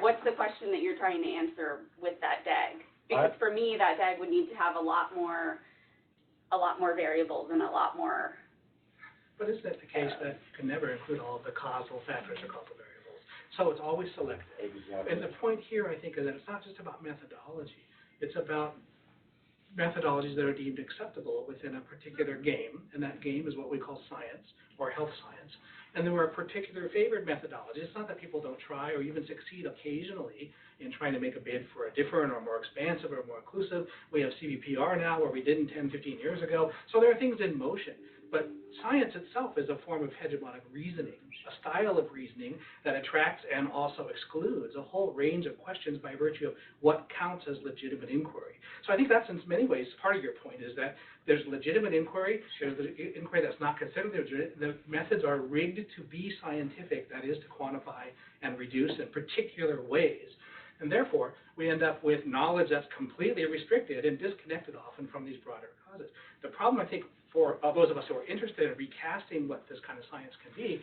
what's the question that you're trying to answer with that DAG? Because for me, that DAG would need to have a lot more variables and a lot more. But isn't it the case that you can never include all of the causal factors or causal variables? So it's always selective. Exactly. And the point here, I think, is that it's not just about methodology. It's about methodologies that are deemed acceptable within a particular game, and that game is what we call science or health science. And there are particular favored methodologies. It's not that people don't try or even succeed occasionally in trying to make a bid for a different or more expansive or more inclusive. We have CVPR now where we didn't 10, 15 years ago. So there are things in motion. But science itself is a form of hegemonic reasoning, a style of reasoning that attracts and also excludes a whole range of questions by virtue of what counts as legitimate inquiry. So I think that's in many ways part of your point, is that there's legitimate inquiry, there's the inquiry that's not considered legitimate. The methods are rigged to be scientific, that is to quantify and reduce in particular ways. And therefore, we end up with knowledge that's completely restricted and disconnected often from these broader causes. The problem, I think, for those of us who are interested in recasting what this kind of science can be,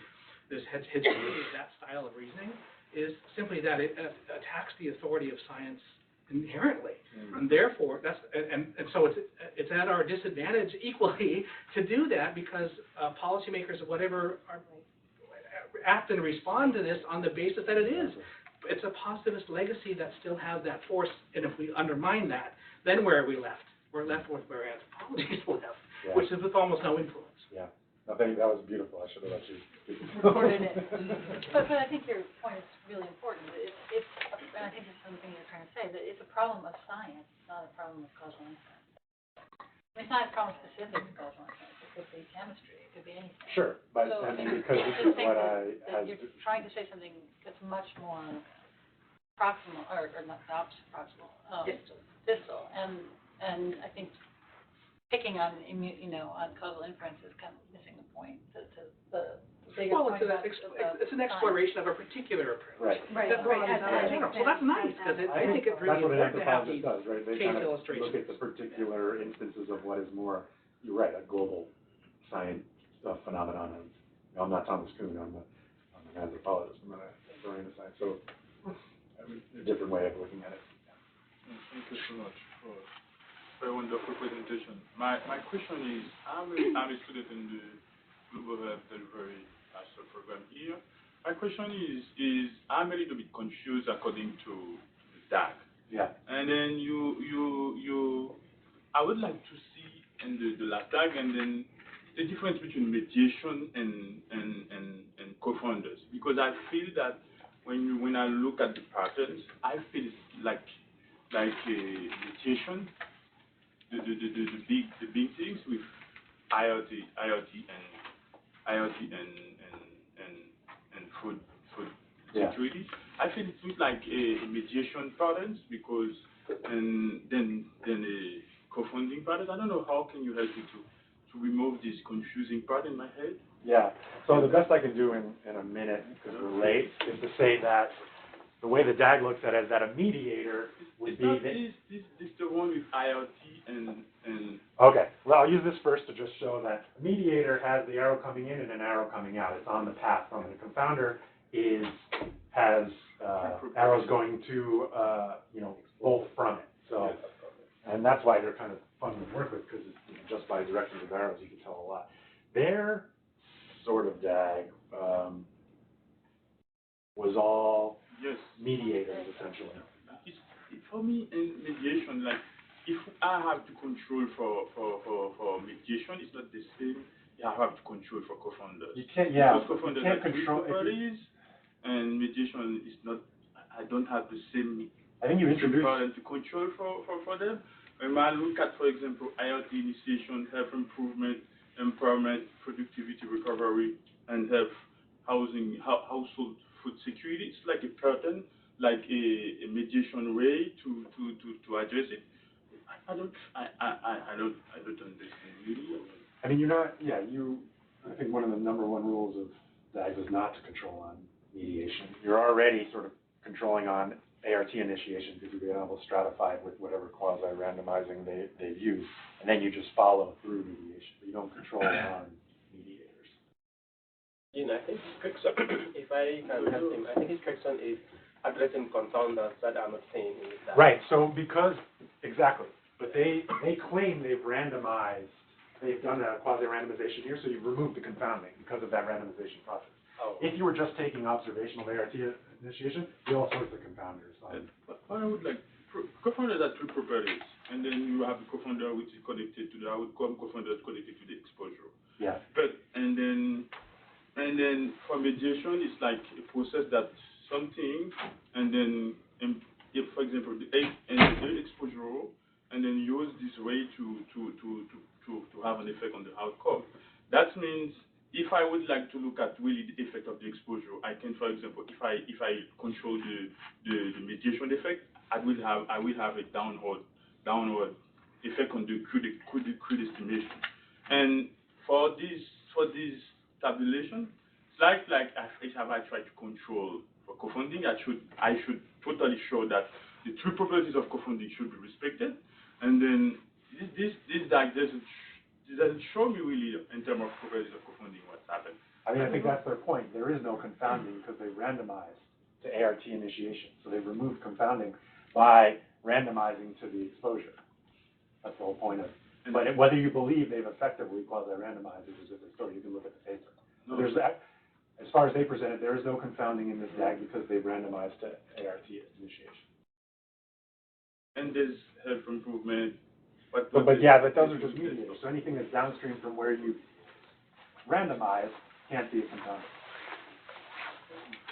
this heterogeneity, that style of reasoning, is simply that it attacks the authority of science inherently. And therefore, and so it's at our disadvantage equally to do that because policymakers or whatever are act and respond to this on the basis that it is. It's a positivist legacy that still has that force, and if we undermine that, then where are we left? We're left with where anthropology is left, which is with almost no influence. Yeah. No, thank you. That was beautiful. I should have let you speak. Recorded it. But I think your point is really important. It's, and I think it's something you're trying to say, that it's a problem of science, not a problem of causal inference. I mean, it's not a problem specific to causal inference. It could be chemistry. It could be anything. Sure, but So, I I mean, mean, because I this is just think what that you're trying to say something that's much more proximal, or not the opposite proximal, distal. And I think picking on, on causal inference is kind of missing the point. The bigger Well, point it's an exploration of a particular approach. Right. That broadens out in general. So that's nice, because I think it's really That's what an important to have anthropologist these does, right? They case kind of illustrations. look at the particular instances of what is more, you're right, a global science phenomenon. And, I'm not Thomas Kuhn, I'm an anthropologist, I'm not a historian of science, so a different way of looking at it. Thank you so much for a wonderful presentation. My question is, I'm a student in the Global Health Delivery Master Program here. My question is I'm a little bit confused according to the DAG. Yeah. And then I would like to see in the last DAG and then the difference between mediation and co-founders, because I feel that when I look at the patterns, I feel like a mediation, the big things with IoT and food security. I feel it looks like a mediation patterns because and then a co-funding pattern. I don't know how can you help me to remove this confusing part in my head. Yeah. So the best I can do in a minute, because we're late, is to say that the way the DAG looks at it is that a mediator would be This the one with IoT and Okay. Well, I'll use this first to just show that a mediator has the arrow coming in and an arrow coming out. It's on the path from it. A confounder has arrows going to both from it. So, and that's why they're kind of fun to work with, because just by directions of arrows you can tell a lot. Their sort of DAG was all mediators essentially. For me, in mediation, like if I have to control for mediation, it's not the same. I have to control for co-founders. You can't, yeah. Because co-founders you can't are control parties, and mediation is not. I don't have the same. I think you introduced to control for them. When I look at, for example, IoT initiation, health improvement, empowerment, productivity recovery, and household food security, it's like a pattern, like a mediation way to address it. I don't understand really. I mean, you're not. Yeah, I think one of the number one rules of DAG is not to control on mediation. You're already sort of controlling on ART initiation because you've been able to stratify it with whatever quasi-randomizing they've used, and then you just follow through mediation. But you don't control on mediators. I think Crickson, if I can help him, I think his Crickson is addressing confounders that are not saying in that. Right. So exactly, but they claim they've done a quasi-randomization here, so you've removed the confounding because of that randomization process. Oh. If you were just taking observational ART initiation, you all sorts of confounders. I would like co-founders are two properties, and then you have the co-founder which is connected to the outcome, co-founder is connected to the exposure. Yeah. But and then for mediation, it's like a process that something, and then if, for example, the exposure, and then use this way to have an effect on the outcome. That means if I would like to look at really the effect of the exposure, I can, for example, if I control the mediation effect, I will have a downward effect on the crude estimation. And for this tabulation, it's like if I try to control for co-funding, I should totally show that the three properties of co-funding should be respected, and then this DAG doesn't show me really in terms of properties of co-funding what's happened. I mean, I think that's their point. There is no confounding because they randomized to ART initiation. So they removed confounding by randomizing to the exposure. That's the whole point of it. But whether you believe they've effectively quasi-randomized is a different story. You can look at the paper. No. There's that, as far as they presented, there is no confounding in this DAG because they've randomized to ART initiation. And there's health improvement. But But those are just mediators. So anything that's downstream from where you randomize can't be a confounder.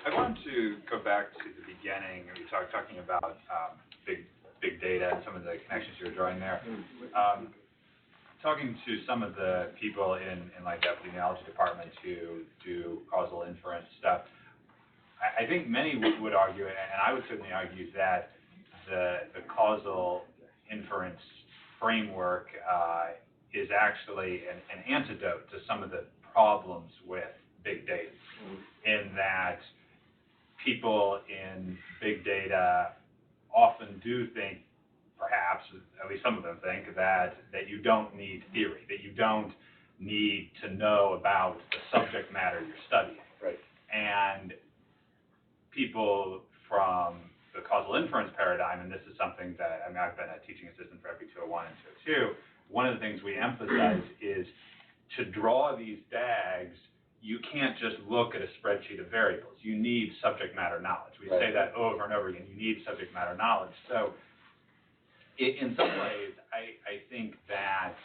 I wanted to go back to the beginning. You were talking about big data and some of the connections you were drawing there. Talking to some of the people in like the epidemiology department who do causal inference stuff, I think many would argue, and I would certainly argue, that the causal inference framework is actually an antidote to some of the problems with big data, in that people in big data often do think, perhaps, at least some of them think, that you don't need theory, that you don't need to know about the subject matter you're studying. Right. And people from the causal inference paradigm, and this is something that, I mean, I've been a teaching assistant for FE 201 and 202, one of the things we emphasize is to draw these DAGs, you can't just look at a spreadsheet of variables. You need subject matter knowledge. We say that over and over again. You need subject matter knowledge. So in some ways, I think that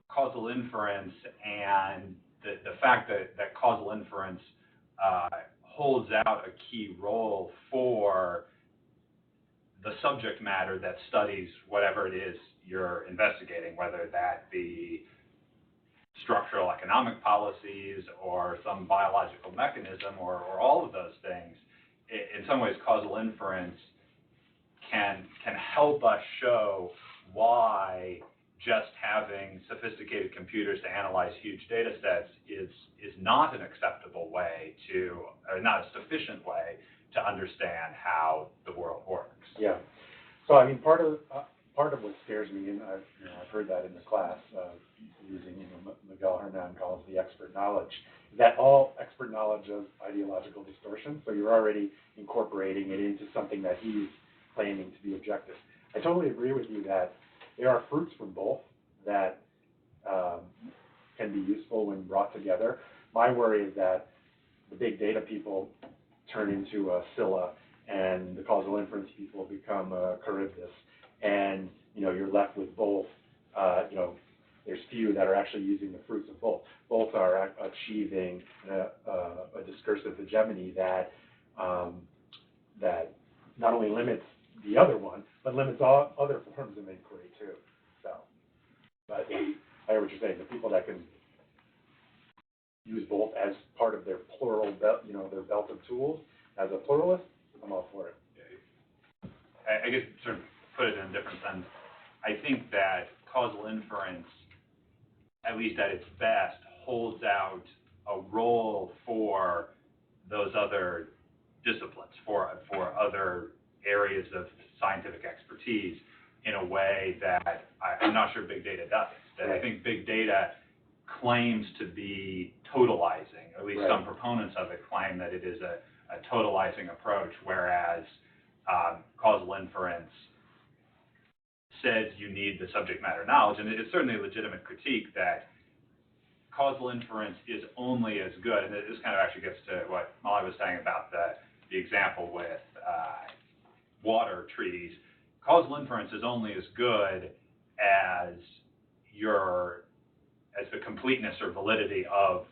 causal inference and the fact that causal inference holds out a key role for the subject matter that studies whatever it is you're investigating, whether that be structural economic policies or some biological mechanism or all of those things. In some ways, causal inference can help us show why just having sophisticated computers to analyze huge data sets is not an acceptable way to, or not a sufficient way to understand how the world works. Yeah. So I mean, part of what scares me, and I've heard that in the class using Miguel Hernan calls the expert knowledge, that all expert knowledge of ideological distortion. So you're already incorporating it into something that he's claiming to be objective. I totally agree with you that there are fruits from both that can be useful when brought together. My worry is that the big data people turn into a Scylla, and the causal inference people become a Charybdis, and you're left with both. There's few that are actually using the fruits of both. Both are achieving a discursive hegemony that not only limits the other one, but limits all other forms of inquiry too. So, but I hear what you're saying. The people that can use both as part of their plural belt, their belt of tools, as a pluralist, I'm all for it. I guess, sort of put it in a different sense, I think that causal inference, at least at its best, holds out a role for those other disciplines, for other areas of scientific expertise in a way that I'm not sure big data does. That I think big data claims to be totalizing, or at least some proponents of it claim that it is a totalizing approach, whereas causal inference says you need the subject matter knowledge. And it's certainly a legitimate critique that causal inference is only as good, and this kind of actually gets to what Molly was saying about the example with water treaties. Causal inference is only as good as the completeness or validity of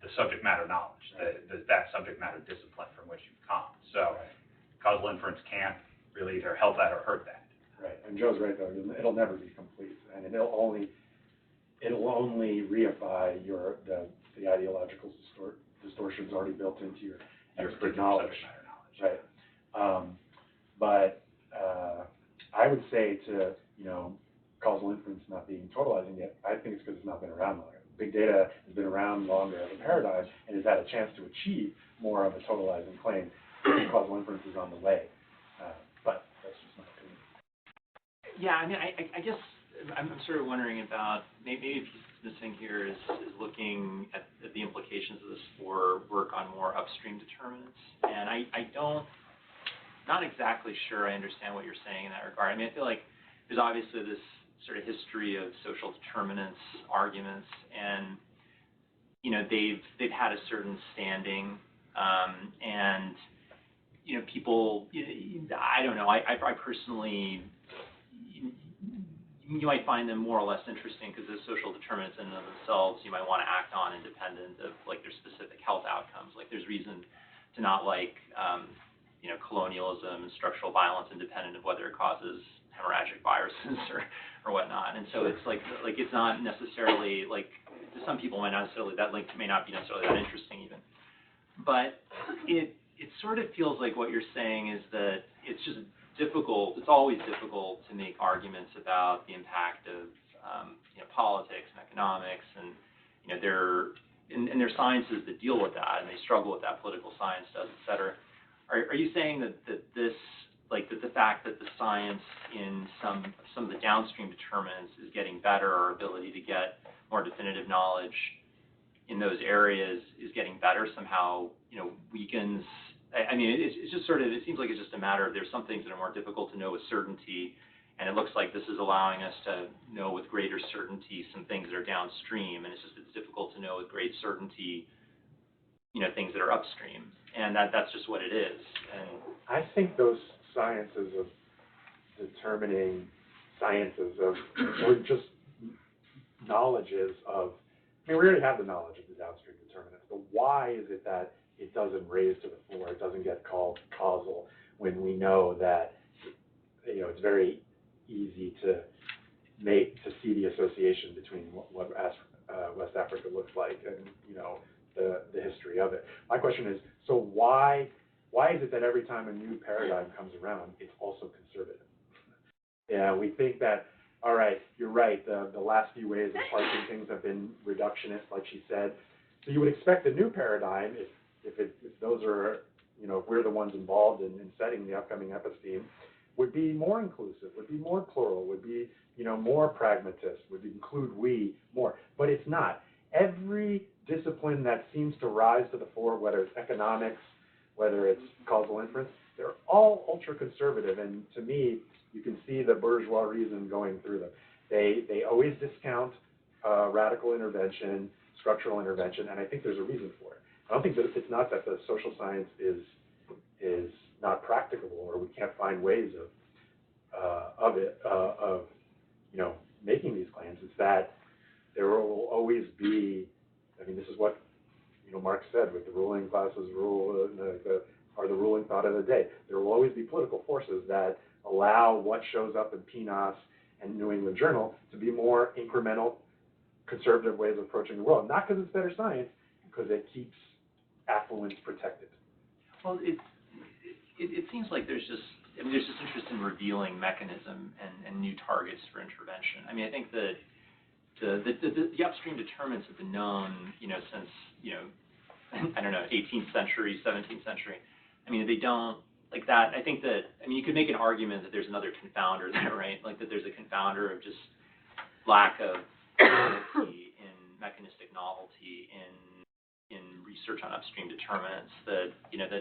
the subject matter knowledge, that subject matter discipline from which you've come. So causal inference can't really either help that or hurt that. Right, and Joe's right though. It'll never be complete, and it'll only reify the ideological distortions already built into your expert knowledge. Right. But I would say to causal inference not being totalizing yet, I think it's because it's not been around longer. Big data has been around longer as a paradigm and has had a chance to achieve more of a totalizing claim. Causal inference is on the way, but that's just my opinion. Yeah, I mean, I guess I'm sort of wondering about maybe a piece that's missing here is looking at the implications of this for work on more upstream determinants. And I not exactly sure I understand what you're saying in that regard. I mean, I feel like there's obviously this sort of history of social determinants arguments, and they've had a certain standing, and people, I don't know, I personally, you might find them more or less interesting because the social determinants in themselves you might want to act on independent of like their specific health outcomes. Like there's reason to not like colonialism and structural violence independent of whether it causes hemorrhagic viruses or whatnot. And so it's like it's not necessarily like to some people might not necessarily that link may not be necessarily that interesting even. But it sort of feels like what you're saying is that it's just difficult. It's always difficult to make arguments about the impact of politics and economics, and there are sciences that deal with that, and they struggle with that. Political science does, et cetera. Are you saying that this like that the fact that the science in some of the downstream determinants is getting better, or ability to get more definitive knowledge in those areas is getting better somehow weakens? I mean, it's just sort of, it seems like it's just a matter of there's some things that are more difficult to know with certainty, and it looks like this is allowing us to know with greater certainty some things that are downstream, and it's difficult to know with great certainty, things that are upstream, and that's just what it is. And I think those sciences of determining or just knowledges of, I mean, we already have the knowledge of the downstream determinants, but why is it that it doesn't raise to the floor, it doesn't get called causal, when we know that, it's very easy to see the association between what West Africa looks like and, the history of it. My question is, so why is it that every time a new paradigm comes around, it's also conservative? Yeah, we think that, all right, you're right, the last few ways of parsing things have been reductionist, like she said. So you would expect a new paradigm, if those are, if we're the ones involved in setting the upcoming episteme, would be more inclusive, would be more plural, would be, more pragmatist, would include we more. But it's not. Every discipline that seems to rise to the fore, whether it's economics, whether it's causal inference, they're all ultra-conservative. And to me, you can see the bourgeois reason going through them. They always discount radical intervention, structural intervention, and I think there's a reason for it. I don't think that it's not that the social science is not practicable, or we can't find ways of making these claims. It's that there will always be, I mean, this is what Marx said, with the ruling classes rule, are the ruling thought of the day. There will always be political forces that allow what shows up in PNAS and New England Journal to be more incremental, conservative ways of approaching the world. Not because it's better science, because it keeps affluence protected. Well, it seems like there's just interest in revealing mechanism and new targets for intervention. I mean, I think that the upstream determinants have been known, since, I don't know, 18th century, 17th century. I mean, they don't, like that, I think that, I mean, you could make an argument that there's another confounder there, right? Like that there's a confounder of just lack of novelty in mechanistic novelty in research on upstream determinants, that,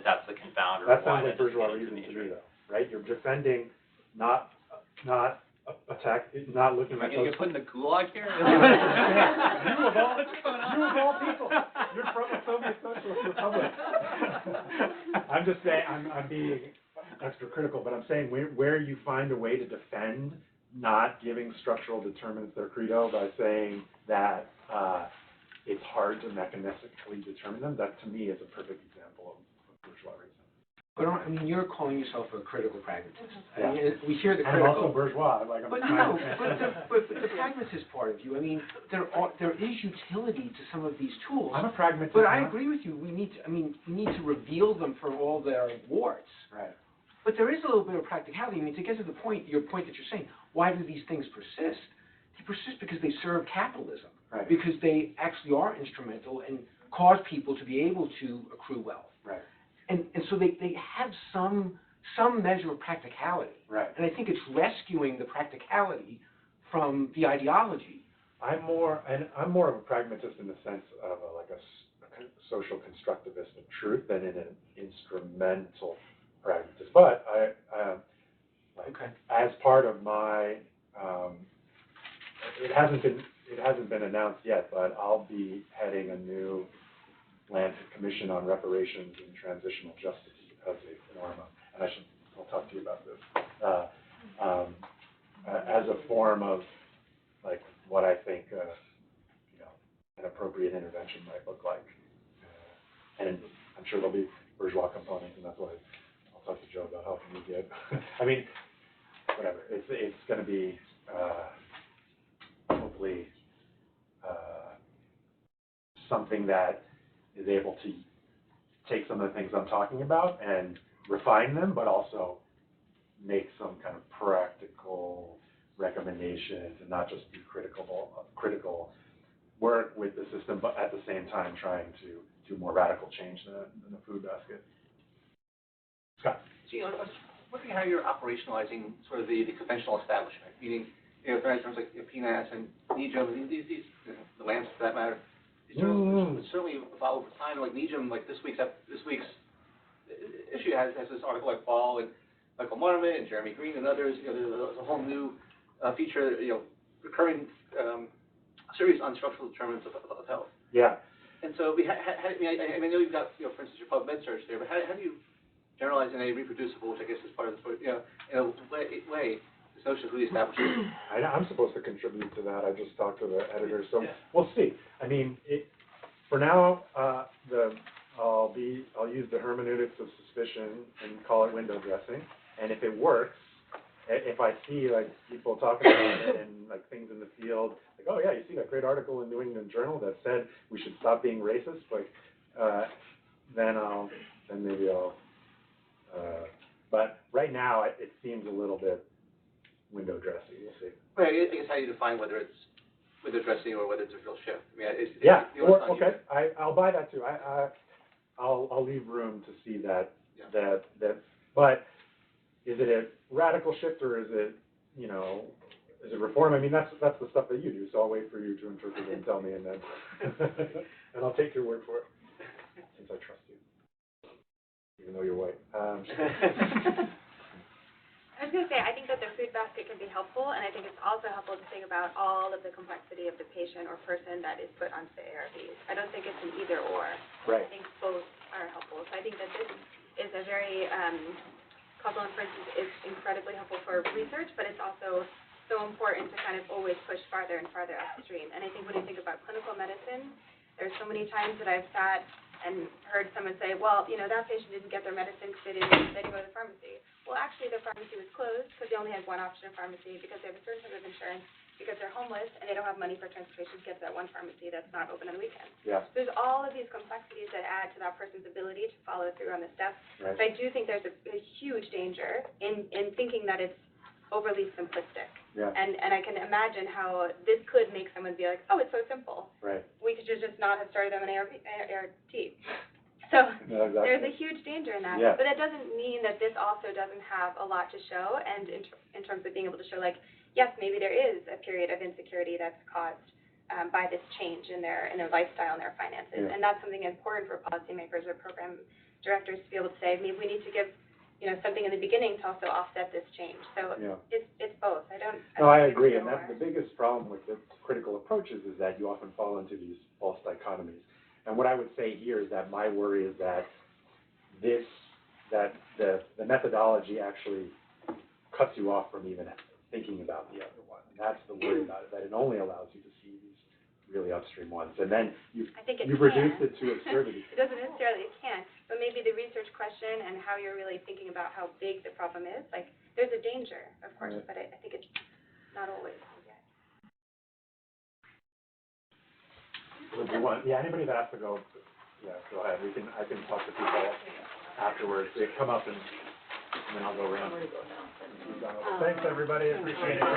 that's the confounder. That sounds like bourgeois reasoning to me, though, right? You're defending, not attack, not looking at those. Am I going to get put in the gulag here? You of all people. You're from a Soviet Socialist Republic. I'm just saying, I'm being extra critical, but I'm saying where you find a way to defend not giving structural determinants their credo by saying that it's hard to mechanistically determine them, that to me is a perfect example of bourgeois reasoning. But I mean, you're calling yourself a critical pragmatist. Yeah. I mean, we hear the I'm critical. also bourgeois. Like I'm But trying no, but the pragmatist part of you. I mean, there is utility to some of these tools. I'm a pragmatist. But I agree with you. We need to reveal them for all their warts. Right. But there is a little bit of practicality. I mean, to get to your point that you're saying, why do these things persist? They persist because they serve capitalism. Right. Because they actually are instrumental and cause people to be able to accrue wealth. Right. And so they have some measure of practicality. Right. And I think it's rescuing the practicality from the ideology. I'm more of a pragmatist in the sense of a social constructivist of truth than in an instrumental pragmatist. but Okay. as part of my, it hasn't been announced yet, but I'll be heading a new Lancet Commission on Reparations and Transitional Justice as a form of, and I'll talk to you about this, as a form of, like, what I think, an appropriate intervention might look like. And I'm sure there'll be bourgeois components, and that's why I'll talk to Joe about helping me get, I mean, whatever, it's going to be, hopefully, something that is able to take some of the things I'm talking about and refine them, but also make some kind of practical recommendations and not just be critical work with the system, but at the same time trying to do more radical change than the food basket. Scott? Gene, I was wondering how you're operationalizing sort of the conventional establishment, meaning, in terms like PNAS and NEJM, these the Lancet for that matter, it's certainly evolved over time. Like NEJM, like this week's issue has this article like Paul and Michael Marmot and Jeremy Green and others. There's a whole new feature, recurring series on structural determinants of health. Yeah. And so I know you've got, for instance, your PubMed search there, but how do you generalize in a reproducible, which I guess is part of the, in a way, this notion of who the establishment is? I'm supposed to contribute to that. I just talked to the editor, so we'll see. I mean, for now, I'll use the hermeneutics of suspicion and call it window dressing. And if it works, if I see like people talking about it and like things in the field, like, oh yeah, you see that great article in New England Journal that said we should stop being racist, like, then maybe I'll. But right now, it seems a little bit window dressy. We'll see. Right, I guess how you define whether it's window dressing or whether it's a real shift. I mean, Okay. I'll buy that too. I'll leave room to see that. Yeah. But is it a radical shift or is it, is it reform? I mean, that's the stuff that you do. So I'll wait for you to interpret it and tell me, and then and I'll take your word for it, since I trust you, even though you're white. I was going to say, I think that the food basket can be helpful, and I think it's also helpful to think about all of the complexity of the patient or person that is put onto the ARBs. I don't think it's an either or. Right. I think both are helpful. So I think that this is a very, causal inference is incredibly helpful for research, but it's also so important to kind of always push farther and farther upstream. And I think when you think about clinical medicine, there's so many times that I've sat and heard someone say, well, that patient didn't get their medicine because they didn't go to the pharmacy. Well, actually, the pharmacy was closed because they only had one option of pharmacy because they have a certain type of insurance, because they're homeless and they don't have money for transportation to get to that one pharmacy that's not open on the weekends. Yeah. There's all of these complexities that add to that person's ability to follow through on the steps. Right. So I do think there's a huge danger in thinking that it's overly simplistic. Yeah. And I can imagine how this could make someone be like, oh, it's so simple. Right. We could just not have started them in ART. So No, exactly. there's a huge danger in that. Yeah. But that doesn't mean that this also doesn't have a lot to show, and in terms of being able to show, like, yes, maybe there is a period of insecurity that's caused by this change in their lifestyle and their finances. Yeah. And that's something important for policymakers or program directors to be able to say, maybe we need to give something in the beginning to also offset this change. So it's both. I agree, and that's the biggest problem with the critical approaches is that you often fall into these false dichotomies. And what I would say here is that my worry is that the methodology actually cuts you off from even thinking about the other one. And that's the worry about it, that it only allows you to see these really upstream ones. And then you've reduced it to absurdity. It doesn't necessarily, it can, but maybe the research question and how you're really thinking about how big the problem is, like, there's a danger, of course, Right. but I think it's not always. Anybody that has to go, go ahead. I can talk to people afterwards. They come up and then I'll go around. Thanks, everybody. Appreciate it.